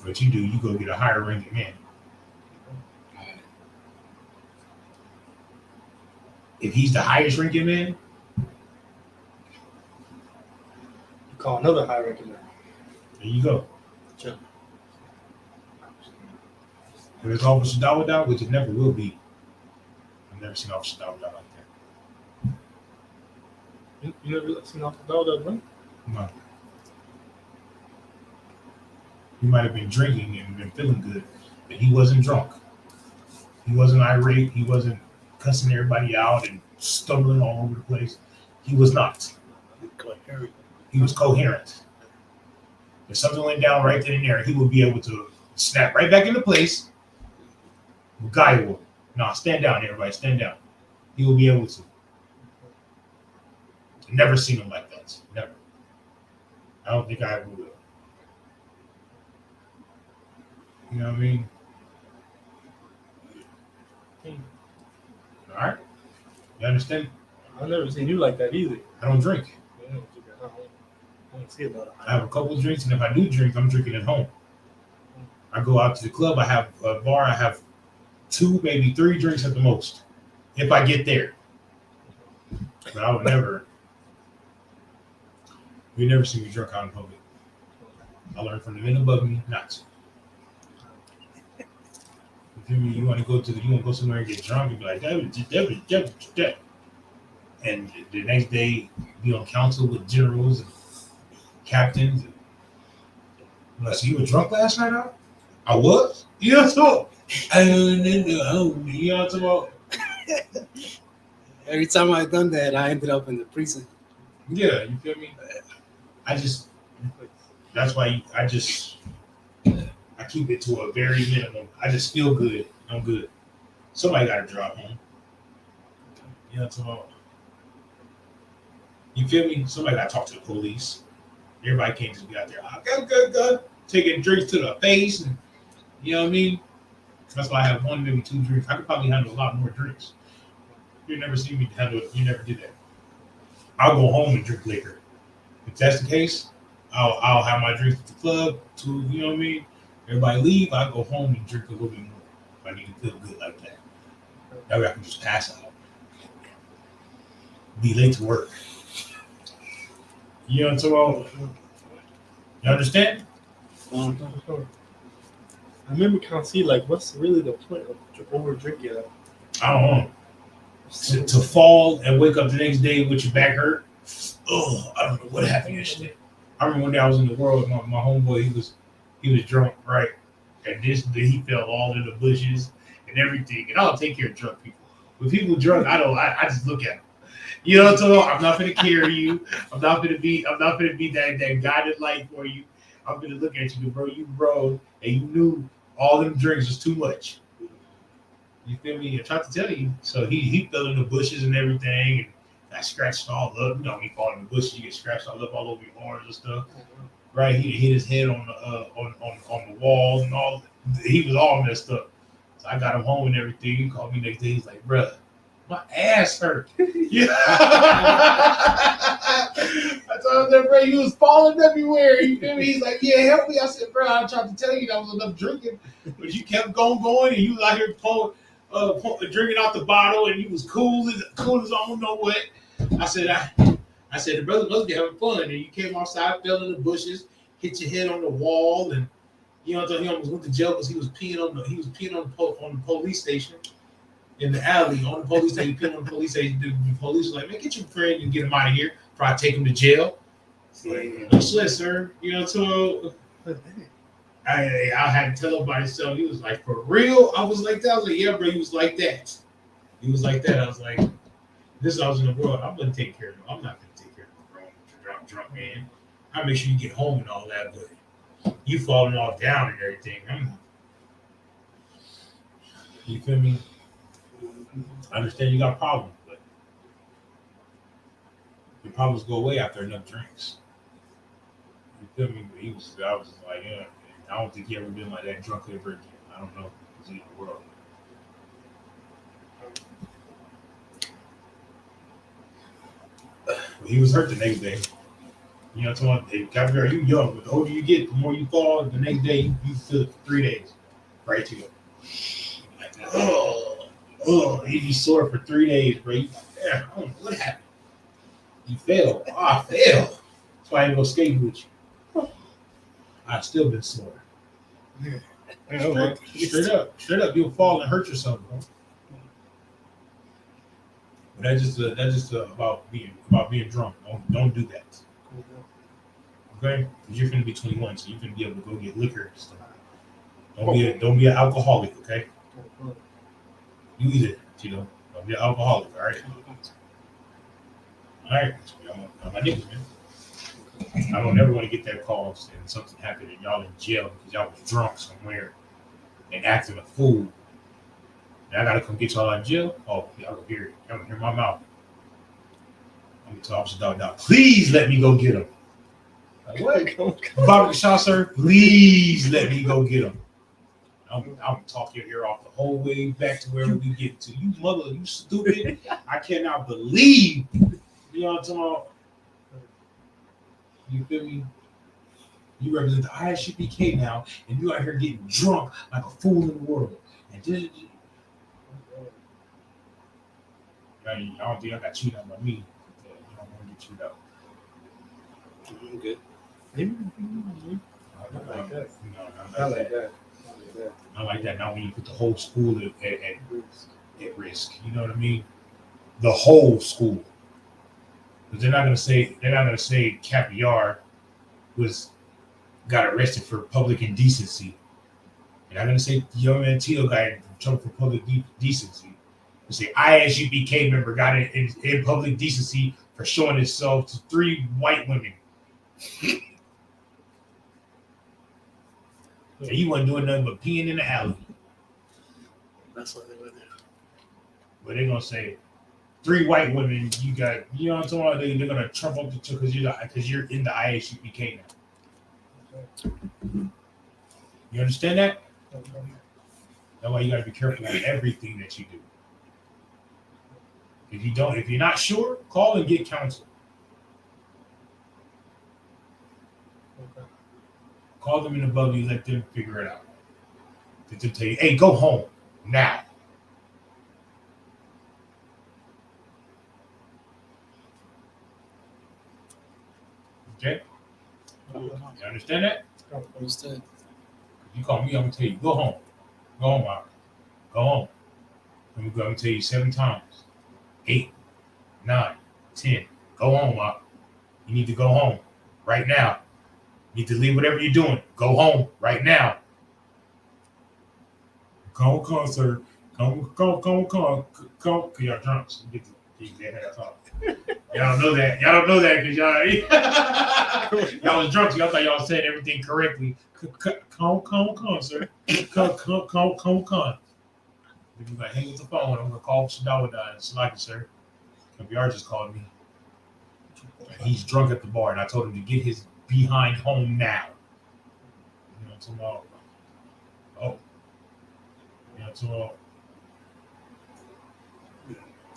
What you do, you go get a higher ranking man. If he's the highest ranking man, You call another high recommend. there you go. Sure. If it's Officer Dawada, which it never will be, I've never seen Officer Dawada like that. You never seen off the dog that run? No. He might have been drinking and been feeling good, but he wasn't drunk. He wasn't irate. He wasn't cussing everybody out and stumbling all over the place. He was not. He was coherent. If something went down right then and there, he would be able to snap right back into place. Guy will. No, stand down, everybody. Stand down. He will be able to. Never seen him like that. Never. I don't think I ever will. You know what I mean? All right. You understand? I've never seen you like that either. I don't drink. I don't see a lot of I have a couple of drinks, and if I do drink, I'm drinking at home. I go out to the club. I have a bar. I have 2, maybe 3 drinks at the most, if I get there. But I would never. You never see me drunk out in public. I learned from the men above me not to. You feel me? You want to go somewhere and get drunk and be like, that. And the next day, be on council with generals and captains. And, like, so you were drunk last night, huh? I was? You know what I'm talking about? You know what I'm talking about? Every time I've done that, I ended up in the prison. Yeah, you feel me? That's why I keep it to a very minimum. I just feel good. I'm good. Somebody got to drive home. You know what I'm talking about? You feel me? Somebody got to talk to the police. Everybody can't just be out there, go, taking drinks to the face. And, you know what I mean? That's why I have 1, maybe 2 drinks. I could probably handle a lot more drinks. You never see me handle it. You never did that. I'll go home and drink liquor. If that's the case, I'll have my drinks at the club. You know what I mean? Everybody leave. I go home and drink a little bit more. If I need to feel good like that. That way I can just pass out. Be late to work. You know what I'm talking about? You understand? I remember kind of see like what's really the point of over drinking? I don't know. To fall and wake up the next day with your back hurt. Oh, I don't know what happened yesterday. I remember one day I was in the world. My homeboy, he was drunk, right? And this day he fell all in the bushes and everything. And I'll take care of drunk people. When people drunk, I just look at them. You know what I'm talking about? I'm not gonna carry you. I'm not gonna be that guided light for you. I'm gonna look at you, bro. You rode and you knew all them drinks was too much. You feel me? I tried to tell you. So he fell in the bushes and everything, and got scratched all up. You know, when you fall in the bushes, you get scratched all up all over your arms and stuff. Right? He hit his head on the wall and all. He was all messed up. So I got him home and everything. He called me next day. He's like, "Bruh, my ass hurt." Yeah. I told him, bro, he was falling everywhere. You feel me? He's like, "Yeah, help me." I said, "Bro, I tried to tell you that was enough drinking, but you kept going, and you was out here drinking out the bottle, and you was cool as I don't know what." I said, the brother must be having fun, and you came outside, fell in the bushes, hit your head on the wall, and you know, he almost went to jail because he was peeing on the police station. In the alley on the police station, peeing on the police station. The police was like, "Man, get your friend and get him out of here. Try to take him to jail." Like, "No sweat, sir." You know, so I had to tell everybody. So he was like, "For real?" I was like that. I was like, "Yeah, bro." He was like that. I was like, "This is I was in the world. I'm gonna take care of him. I'm not gonna take care of a drunk man. I make sure you get home and all that, but you falling all down and everything. You feel me? I understand you got problems, but the problems go away after enough drinks. You feel me? But I was just like, yeah, I don't think he ever been like that drunk ever again. I don't know. He's in the world. But he was hurt the next day. You know, you young, but the older you get, the more you fall. The next day, you feel it for 3 days. Right to you. Like, you be sore for 3 days, bro. You like, damn, I don't know what happened. You fell. Oh, I fell. That's why I ain't gonna skate with you. I've still been sore. Straight up, you'll fall and hurt yourself, bro. But that's just about being drunk. Don't do that. Okay, because you're gonna be 21, so you're gonna be able to go get liquor and stuff. Don't be an alcoholic, okay? You either, Tito. Don't be an alcoholic, all right? All right, my niggas, man. I don't ever want to get that call saying something happened and y'all in jail because y'all was drunk somewhere and acting a fool. And I gotta come get y'all out of jail. Oh, y'all gonna hear it. Y'all gonna hear my mouth. I'm gonna tell Officer Dog, please let me go get him. Like, what? Bobby Shaw, sir, please let me go get him. I'm gonna talk your ear off the whole way back to where we get to. You mother, you stupid. I cannot believe. You know what I'm talking about? You feel me? You represent the I.S.U.P.K now, and you out here getting drunk like a fool in the world. And I don't think I got chewed out by me. Yeah, you don't want to get chewed out. I'm good. Not like that. No, Not like that. Not like that. Not like that. Not when you put the whole school at risk. You know what I mean? The whole school. But they're not gonna say Caviar got arrested for public indecency. They're not gonna say young man Tito got in trouble for public decency. They say I.S.U.P.K member got in public decency for showing himself to 3 white women. And he wasn't doing nothing but peeing in the alley. That's what they were there. But they're gonna say 3 white women. You got, you know what I'm talking about? They're gonna trump up the two because you're in the I.S.U.P.K now. You understand that? That's why you gotta be careful with everything that you do. If you're not sure, call and get counsel. Okay. Call them in above you, let them figure it out. Let them tell you, hey, go home now. Okay? You understand that? Understood. You call me, I'm gonna tell you, go home. Go home, Mark. Go home. I'm gonna tell you 7 times. 8, 9, 10. Go home, Mark. You need to go home right now. You need to leave whatever you're doing. Go home right now. Come, sir. Come. Cause y'all drunks. Get that ass off. Y'all don't know that. Y'all don't know that because y'all was drunk. Y'all thought y'all said everything correctly. Come, sir. Come. If you gotta hang with the phone, I'm gonna call Shadawadan and Salaki, sir. KBR just called me. He's drunk at the bar, and I told him to get his behind home now. You know, tomorrow. Oh. You know, tomorrow.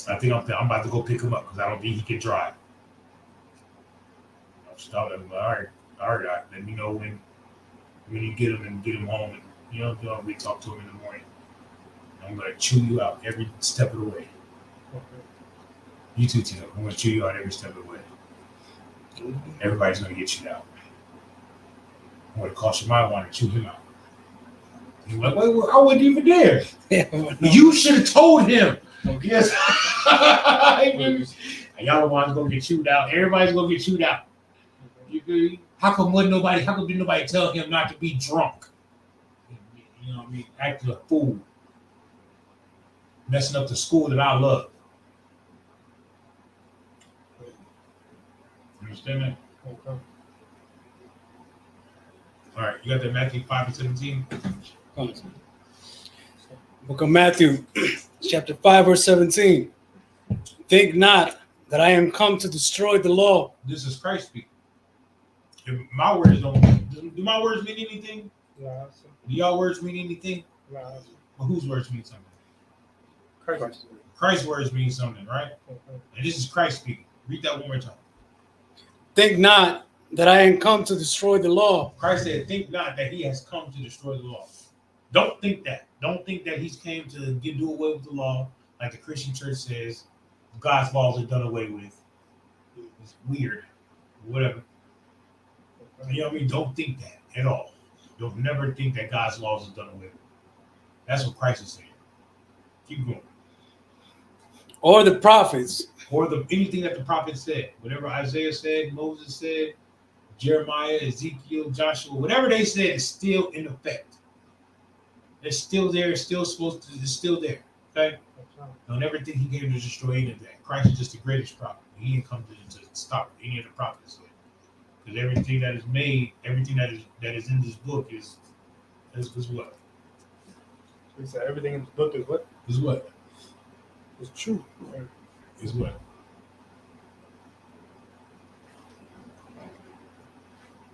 I think I'm about to go pick him up because I don't think he can drive. I'm stopped him. All right. Let me know when you get him and get him home, and you know, we talk to him in the morning. I'm gonna chew you out every step of the way. Okay. You too, Tino. I'm gonna chew you out every step of the way. Everybody's gonna get chewed out. I'm gonna call Shemaiah and chew him out. He's like, wait, I wasn't even there. You should have told him. Okay. Yes. And y'all the ones gonna get chewed out. Everybody's gonna get chewed out. You agree? How come didn't nobody tell him not to be drunk? You know what I mean? Acting a fool. Messing up the school that I love. You understand that? Okay. All right, you got that Matthew 5:17? Book of Matthew, chapter 5, verse 17. Think not that I am come to destroy the law. This is Christ speaking. If my words do my words mean anything? Yeah, Do y'all words mean anything? yeah. Well, whose words mean something? Christ. Christ's words mean something, right? Okay. And this is Christ speaking. Read that one more time. Think not that I am come to destroy the law. Christ said, think not that he has come to destroy the law. Don't think that. Don't think that he's came to do away with the law, like the Christian church says, God's laws are done away with. It's weird. Whatever. You know what I mean? Don't think that at all. Don't never think that God's laws are done away with. That's what Christ is saying. Keep going. Or the prophets. Or anything that the prophet said. Whatever Isaiah said, Moses said, Jeremiah, Ezekiel, Joshua, whatever they said is still in effect. It's still there. It's still there. Okay? Don't ever think he came to destroy any of that. Christ is just the greatest prophet. He didn't come to stop any of the prophets. Because everything that is made, everything that is in this book is what? So he said everything in the book is what? Is what? It's true. Is what?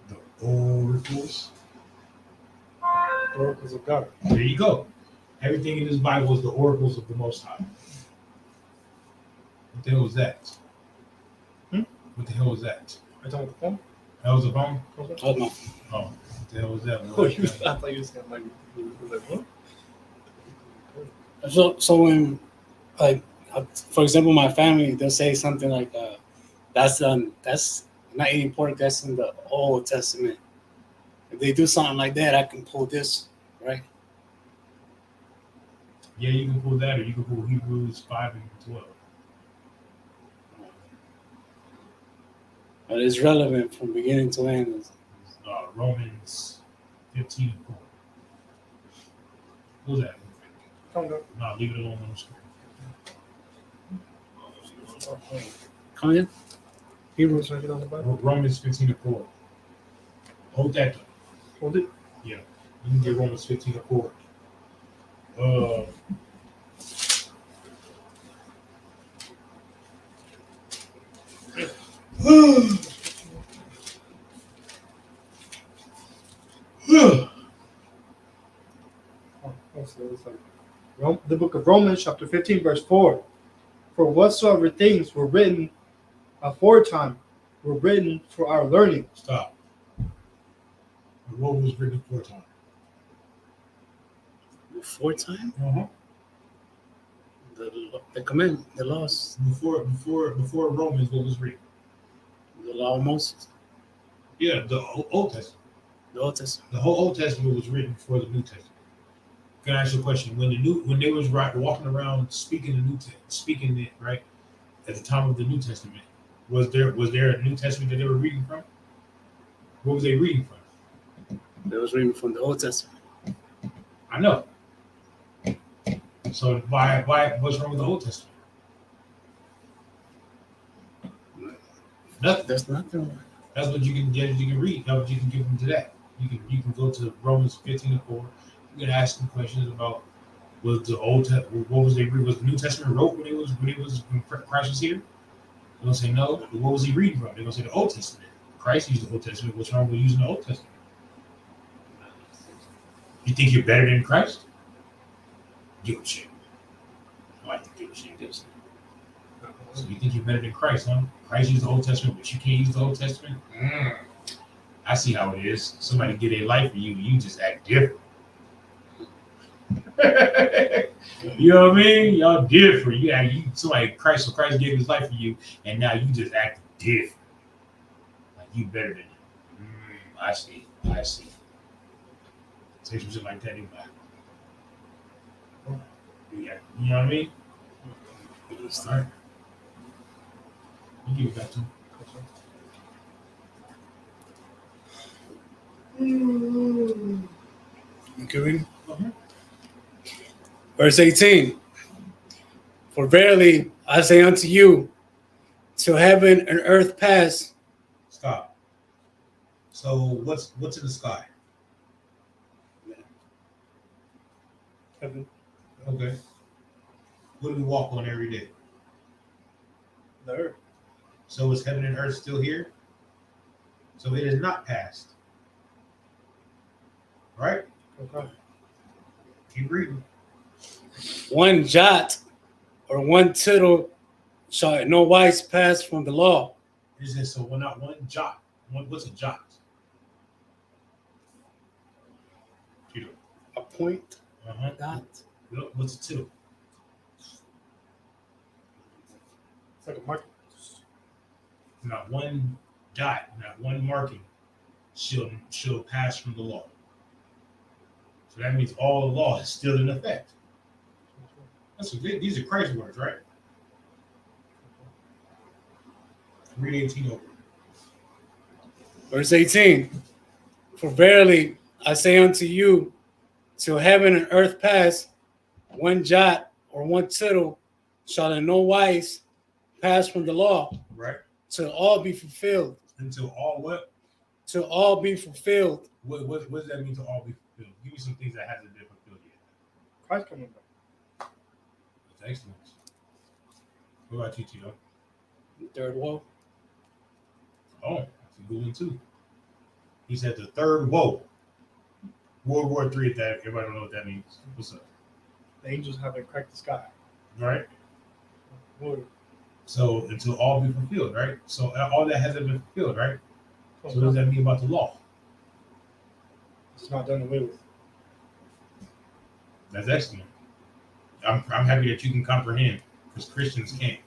The oracles. Oracles of God. There you go. Everything in this Bible is the oracles of the Most High. What the hell was that? What the hell was that? Are you talking about the phone? That was a phone? Oh, no. Oh, what the hell was that? I thought you were saying like what? So when For example, my family, they'll say something like, that's not eating pork, that's in the Old Testament. If they do something like that, I can pull this, right? Yeah, you can pull that, or you can pull Hebrews 5 and 12. But it's relevant from beginning to end. Romans 15 and 4. What was that? No, leave it alone on the screen. Come again? Hebrews. Romans 15 and 4. Hold that though. Hold it. Yeah. You can get Romans 15 and 4. The book of Romans, chapter 15, verse 4. For whatsoever things were written aforetime were written for our learning. Stop. What was written aforetime? Aforetime? Uh-huh. The command, the laws. Before Romans, what was written? The law of Moses. Yeah, the Old Testament. The Old Testament. The whole Old Testament was written before the New Testament. Can I ask you a question? When they was walking around speaking it right at the time of the New Testament, was there a New Testament that they were reading from? What was they reading from? They was reading from the Old Testament. I know. So why what's wrong with the Old Testament? Nothing. There's nothing. That's what you can get. You can read. That's what you can give them to that. You can go to Romans 15 and 4. You can ask them questions about was the Old Testament, what was they read? Was the New Testament wrote when Christ was here? They're gonna say no. What was he reading from? They're gonna say the Old Testament. Christ used the Old Testament. What's wrong with using the Old Testament? You think you're better than Christ? Give a shit. I like to give a shit. So you think you're better than Christ, huh? Christ used the Old Testament, but you can't use the Old Testament? I see how it is. Somebody get a life for you, you just act different. You know what I mean? Y'all different. Christ gave his life for you, and now you just act different. Like you better than him. I see. Say some shit like that, anyway. Yeah, you know what I mean? All right. You give it back to him. Okay, read. Verse 18. For verily I say unto you, till heaven and earth pass. Stop. So what's in the sky? Heaven. Okay. What do we walk on every day? The earth. So is heaven and earth still here? So it is not past. Right? Okay. Keep reading. One jot or one tittle shall in no wise pass from the law. It says so. Well, not one jot. What's a jot? Tittle. A point. Dot. What's a tittle? It's like a mark. Not one dot, not one marking shall pass from the law. So that means all the law is still in effect. These are Christ's words, right? Read 18 over. Verse 18. For verily I say unto you, till heaven and earth pass, one jot or one tittle shall in no wise pass from the law. Right. Till all be fulfilled. Until all what? Till all be fulfilled. What does that mean to all be fulfilled? Give me some things that hasn't been fulfilled yet. Christ coming back. That's excellent. What about you, Tito? Third woe. Oh, that's a good one too. He said the third woe. World War III, if that everybody don't know what that means. What's up? The angels haven't cracked the sky. Right? Lord. So until all be fulfilled, right? So all that hasn't been fulfilled, right? So what does that mean about the law? It's not done away with. That's excellent. I'm happy that you can comprehend. because Christians can't.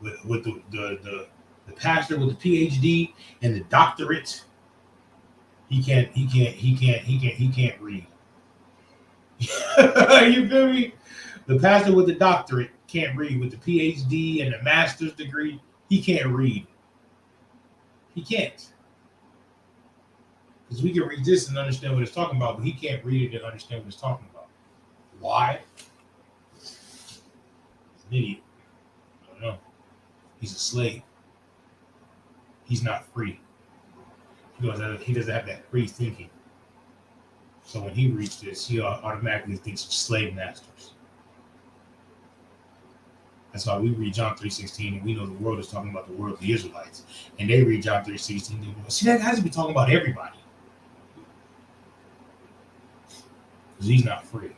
With the pastor with the PhD and the doctorate, he can't read. You feel me? The pastor with the doctorate can't read. With the PhD and the master's degree, he can't read. He can't. Because we can read this and understand what it's talking about, but he can't read it and understand what it's talking about. Why? He's an idiot. I don't know. He's a slave. He's not free. He doesn't have that free thinking. So when he reads this, he automatically thinks of slave masters. That's why we read John 3:16 and we know the world is talking about the world of the Israelites. And they read John 3:16 and they go, see, that has to be talking about everybody. Because he's not free.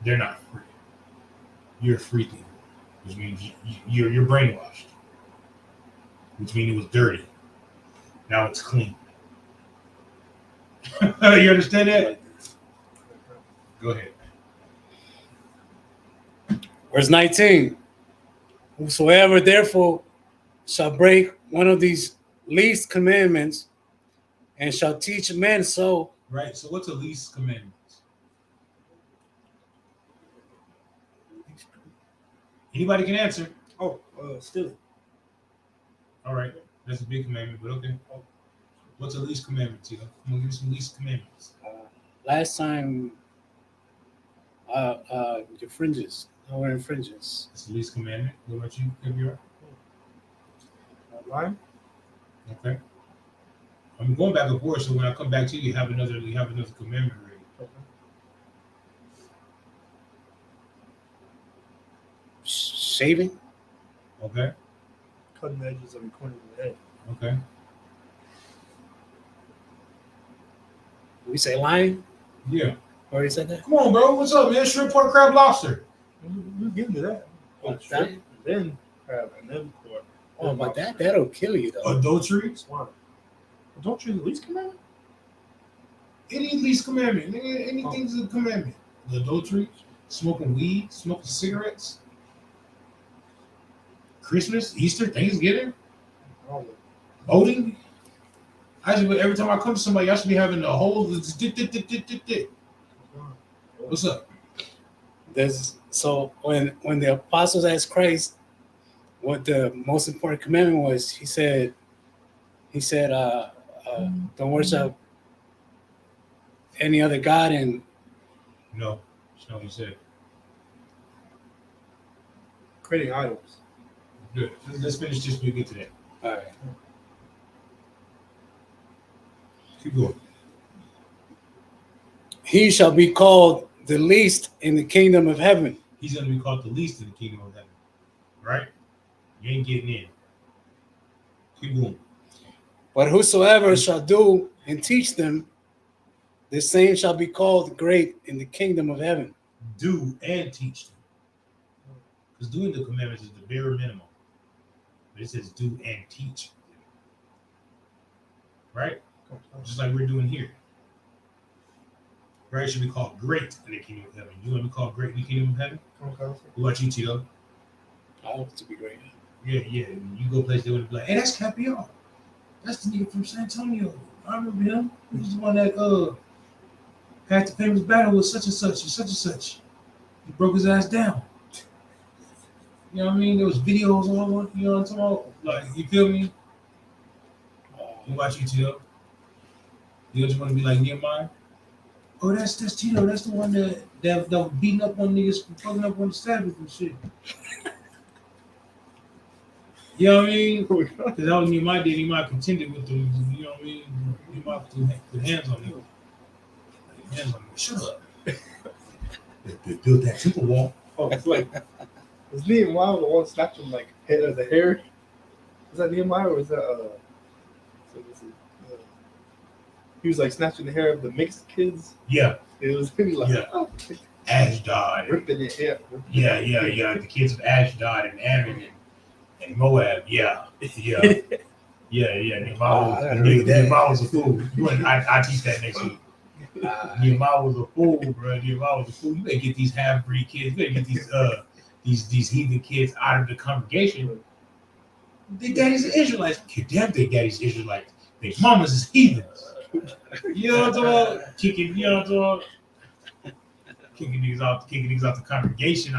They're not free. You're a free thinker, which means you're brainwashed. Which means it was dirty. Now it's clean. You understand that? Go ahead. Verse 19. Whosoever therefore shall break one of these least commandments and shall teach men so. Right. So what's the least commandment? Anybody can answer. Oh, stealing. All right. That's a big commandment, but okay. What's the least commandment, Tito? I'm going to give you some least commandments. Last time, your fringes. No wearing fringes. That's the least commandment. What about you, Gabriel? Lying. Okay. I'm going back and forth, so when I come back to you, you have another commandment ready. Okay. Shaving. Okay. Cutting the edges of your corners of the head. Okay. We say lying. Yeah. Already said that. Come on, bro. What's up, man? Shrimp, pork, crab, lobster. We're getting to that. Oh, Strip, and then crab, and then pork. Oh, but that'll kill you though. Adultery. Swine. Don't you the least commandment? Any least commandment. Anything's a commandment. The adultery, smoking weed, smoking cigarettes, Christmas, Easter, Thanksgiving, voting. Every time I come to somebody, I should be having the whole. What's up? So when the apostles asked Christ what the most important commandment was, he said, don't worship any other God. And no, that's not what he said. Creating idols. Good. Let's finish this when we get to that. all right. Keep going. He shall be called the least in the kingdom of heaven. He's going to be called the least in the kingdom of heaven. Right? You ain't getting in. Keep going. But whosoever shall do and teach them, the same shall be called great in the kingdom of heaven. Do and teach them. Because doing the commandments is the bare minimum. But it says do and teach them. Right? Just like we're doing here. Right? Should be called great in the kingdom of heaven. You want to be called great in the kingdom of heaven? Okay. What about you, Tito? I hope to be great. Yeah. You go places, they would be like, hey, that's Capial. That's the nigga from San Antonio. I remember him. He was the one that had the famous battle with such and such and such and such. He broke his ass down. You know what I mean? There was videos on, you know what I'm talking about? Like, you feel me? What about you, Tito? You just want to be like Nehemiah? Oh, that's Tito. That's the one that was beating up on niggas, fucking up on the Sabbath and shit. You know what I mean? Because that was Nehemiah did. Nehemiah contended with them. You know what I mean? Nehemiah put hands on them. Hands on them. Shut up. They built that temple wall. Oh, it's like, was Nehemiah the one snatching like head of the hair? Is that Nehemiah or is that he was like snatching the hair of the mixed kids? Yeah. It was really like, yeah. Oh, Ashdod. ripping it, yeah. The kids of Ashdod and Ammon and Moab. Yeah. Nehemiah was a fool. I teach that next week. Nehemiah was a fool, bro. Nehemiah was a fool. You better get these half-breed kids. You better get these heathen kids out of the congregation. Their daddies are Israelites. Damn, their daddies Israelites. Their mamas is heathens. You know what I'm talking about? Kicking, you know what I'm talking about? Kicking niggas out the congregation.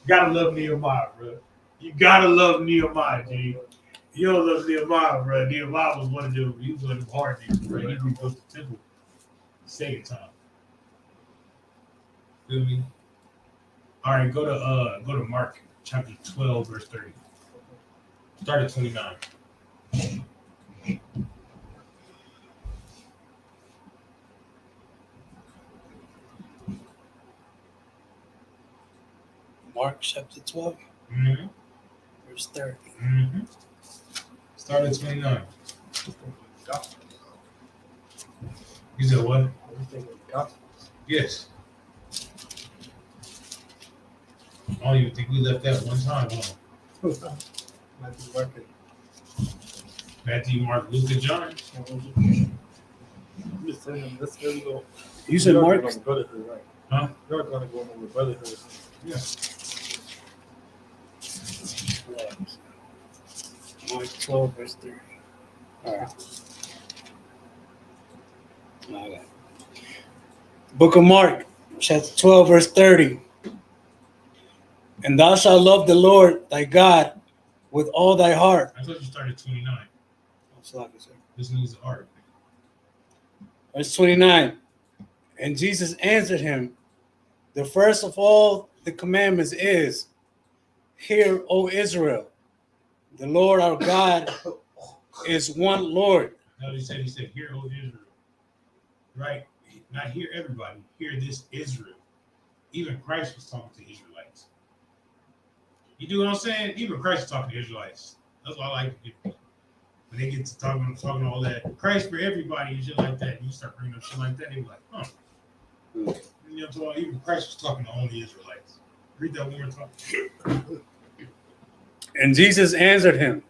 Gotta love Nehemiah, bro. You gotta love Nehemiah, G. You don't love Nehemiah, bro. Nehemiah was one of them. He was one of them hard niggas, bro. He rebuilt the temple second time. Feel me? All right, go to Mark chapter 12, verse 30. Start at 29. Mark chapter 12, Mm-hmm. verse 30. Mm-hmm. Start at 29. You said what? Yes. I don't even think we left that one time, huh? Matthew, Mark, Luke, and John. You said Mark? Right? Huh? You're going to go over brotherhood. Yeah. Mark 12, verse 30. All right. Okay. Book of Mark, chapter 12, verse 30. And thou shalt love the Lord thy God with all thy heart. I thought you started 29. This needs art. Verse 29. And Jesus answered him, the first of all the commandments is, hear, O Israel, the Lord our God is one Lord. No, he said, hear, O Israel. Right? Not hear everybody. Hear this Israel. Even Christ was talking to Israelites. You do what I'm saying? Even Christ was talking to Israelites. That's why I like it. When they get to talking all that, Christ for everybody and shit like that, you start bringing up shit like that, they be like, huh. You know what I'm talking? Even Christ was talking to only Israelites. Read that one more time. And Jesus answered him,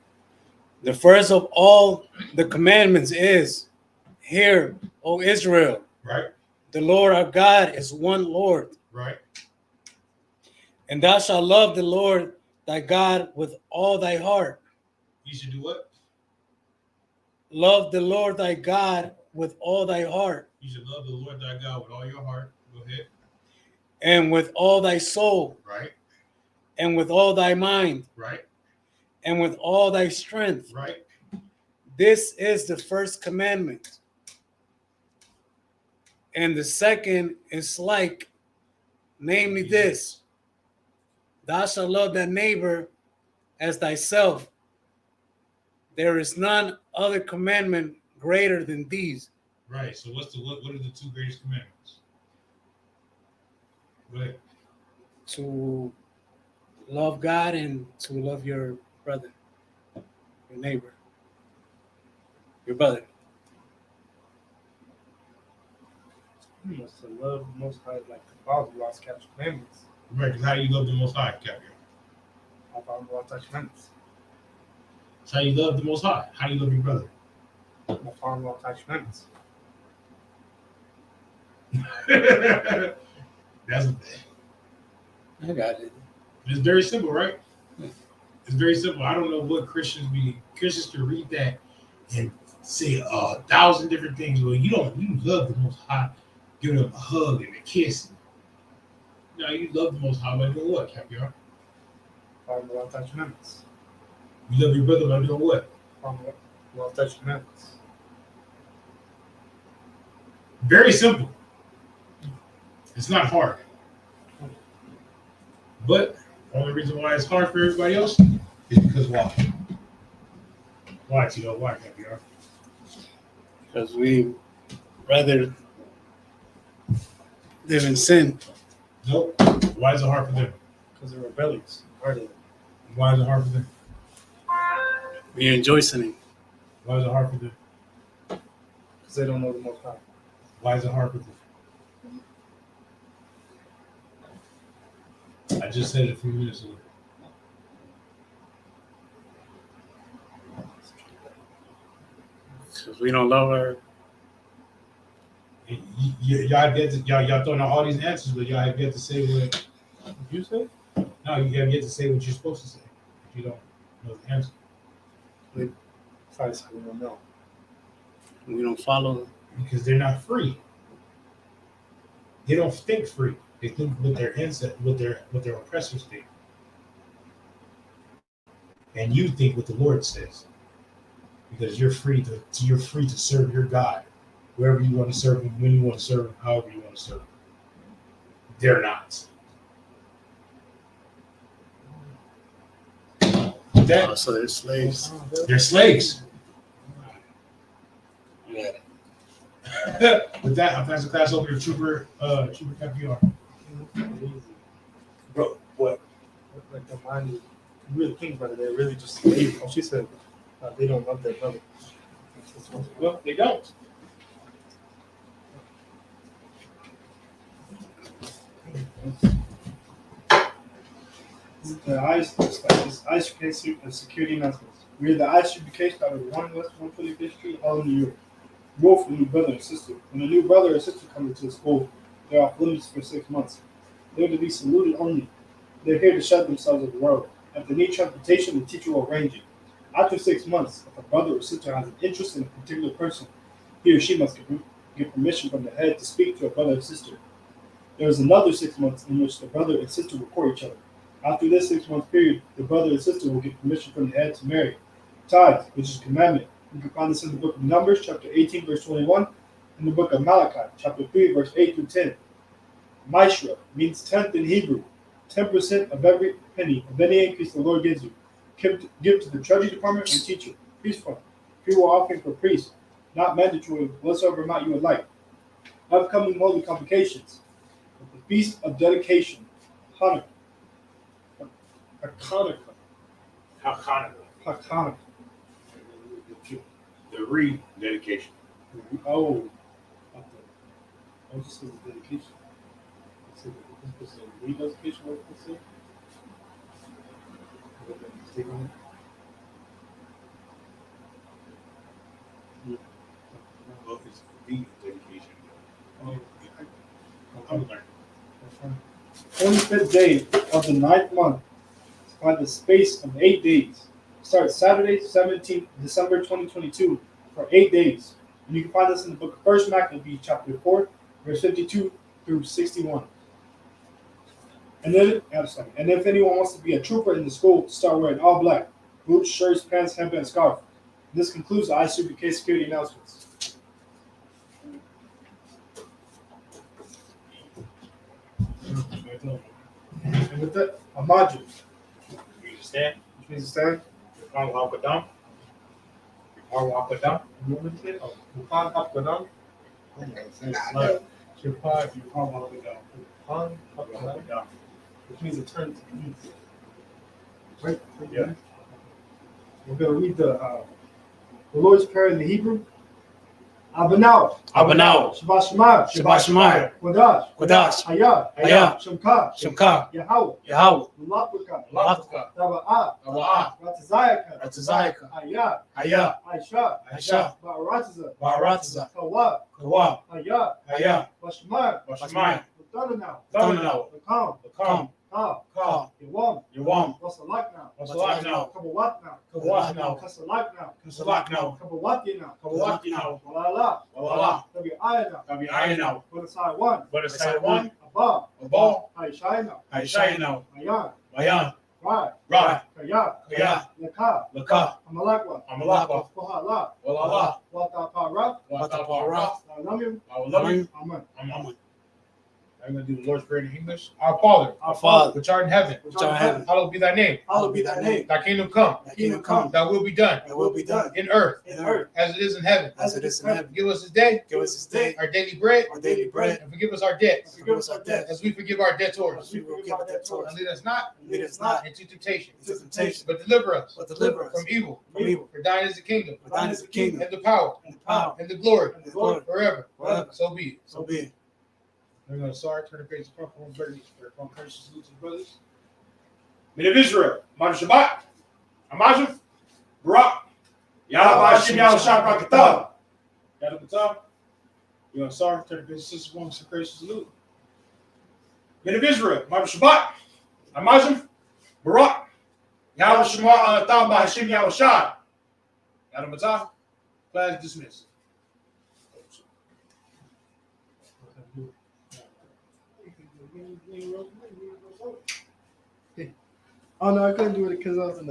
the first of all the commandments is, hear, O Israel, Right? the Lord our God is one Lord. Right? And thou shalt love the Lord thy God with all thy heart. You should do what? Love the Lord thy God with all thy heart. You should love the Lord thy God with all your heart. Go ahead. And with all thy soul. Right? And with all thy mind. Right? And with all thy strength. Right? This is the first commandment. And the second is like, namely this, thou shalt love thy neighbor as thyself. There is none other commandment greater than these. Right. So what are the two greatest commandments? Go ahead. To love God and to love your brother, your neighbor, your brother. You must have loved the Most High like the Father lost captured commandments. Right, because how do you love the Most High, Captain? I found lost captured commandments. That's how you love the Most High. How do you love your brother? I found lost captured commandments. That's I got it. It's very simple, right? It's very simple. I don't know what Christians can read that and say 1,000 different things. Well, you love the Most High, give him a hug and a kiss. No, you love the Most High by doing what, Capiar? Found lost captured commandments. You love your brother by doing what? Found lost captured commandments. Very simple. It's not hard. But the only reason why it's hard for everybody else is because why? Why, Tito? Why, Capiar? Because we rather live in sin. Nope. Why is it hard for them? Because they're rebellious. Harder. Why is it hard for them? We enjoy sinning. Why is it hard for them? Because they don't know the Most High. Why is it hard for them? I just said it a few minutes ago. Because we don't love our. You y'all have yet to y'all throwing out all these answers, but y'all have yet to say what You say? no, you have yet to say what you're supposed to say. If you don't know the answer. Probably we don't know. We don't follow. Because they're not free. They don't think free. They think with their what their oppressors think. And you think what the Lord says. Because you're free to serve your God. Wherever you want to serve him, when you want to serve him, however you want to serve him. They're not. That, So they're slaves. they're slaves. Yeah. With that, I'll pass the class over to Trooper FBR. Bro, what? Like the mind is really king brother. They're really just slaves. Oh, she said they don't love their brother. Well, they don't. The I.S.U.P.K security announcements. We are the I.S.U.P.K started 1 West 125th Street, Harlem, New York. Rule for new brother and sister. When a new brother or sister comes into the school, they're off limits for 6 months. They're to be saluted only. They're here to shut themselves at the world. If they need transportation, the teacher will arrange it. After 6 months, if a brother or sister has an interest in a particular person, he or she must get permission from the head to speak to a brother or sister. There is another 6 months in which the brother and sister will court each other. After this 6 month period, the brother and sister will get permission from the head to marry. Tithe, which is a commandment. You can find this in the book of Numbers, chapter 18, verse 21, and the book of Malachi, chapter 3, verse 8 through 10. Mishra means tenth in Hebrew, 10% of every penny of any increase the Lord gives you. Give to the treasury department and teacher, priest fund. People offering for priests, not mandatory, whatsoever amount you would like. Upcoming holy convocations. The Feast of Dedication, Hanukkah. Hanukkah. The rededication. Oh, this is the dedication. This is a rededication. What is it? Well, it's the dedication. I'm learning. 25th day of the 9th month, by the space of 8 days. Starts Saturday, 17th December 2022, for 8 days. And you can find this in the book of 1 Maccabees, chapter 4, verse 52 through 61. And if anyone wants to be a trooper in the school, start wearing all black: boots, shirts, pants, headband, scarf. This concludes the I.S.U.P.K security announcements. And with that, a module. You understand? Which means to stand. Akadam. Akadam. You want me to say it? Upon Akadam. Which means to turn to the east. Right? Yeah. We're going to read the Lord's Prayer in the Hebrew. Abanao. Shabbat Shema. Kodash. Ayah. Shemka. Yahweh. Lapaka. Taba'ah. Ratazayaka. Ayah. Aisha. Ba'aratiza. Kawa. Ayah. Bashmai. Thumbnail. Lakam. Ka. Yawam. Wasalak now. Kabawat now. Kasalak now. Kabawati now. Walala. Tabi'aya now. Badasai one. Abba. Aishai now. Ayan. Right. Kaya. Laka. Amalakwa. Wahala. Watapara. Alamim. Amen. I'm going to do the Lord's Prayer in English. Our Father, which art in heaven, hallowed be thy name. Thy kingdom come. Thy will be done. In earth. As it is in heaven. Give us this day. Our daily bread. And forgive us our debts. As we forgive our debtors. And lead us not into temptation. But deliver us from evil. For thine is the kingdom. And the power. And the glory. Forever. So be it. We're going to start, turn the page to front, precious brothers. Men of Israel, Ma'aseh Shabbat, Amazon, Barak, Yahweh Hashem Yahweh Shah Brakatah, Yahweh B'Tah, You know, sorry, turn the sister one some gracious salute. Men of Israel, Mabba Shabbat, Amazim, Barak, Yahweh Shema, Thamba Hashem Yahweh Shai. Adam Matah, class dismissed. Oh no, I couldn't do it because I was in the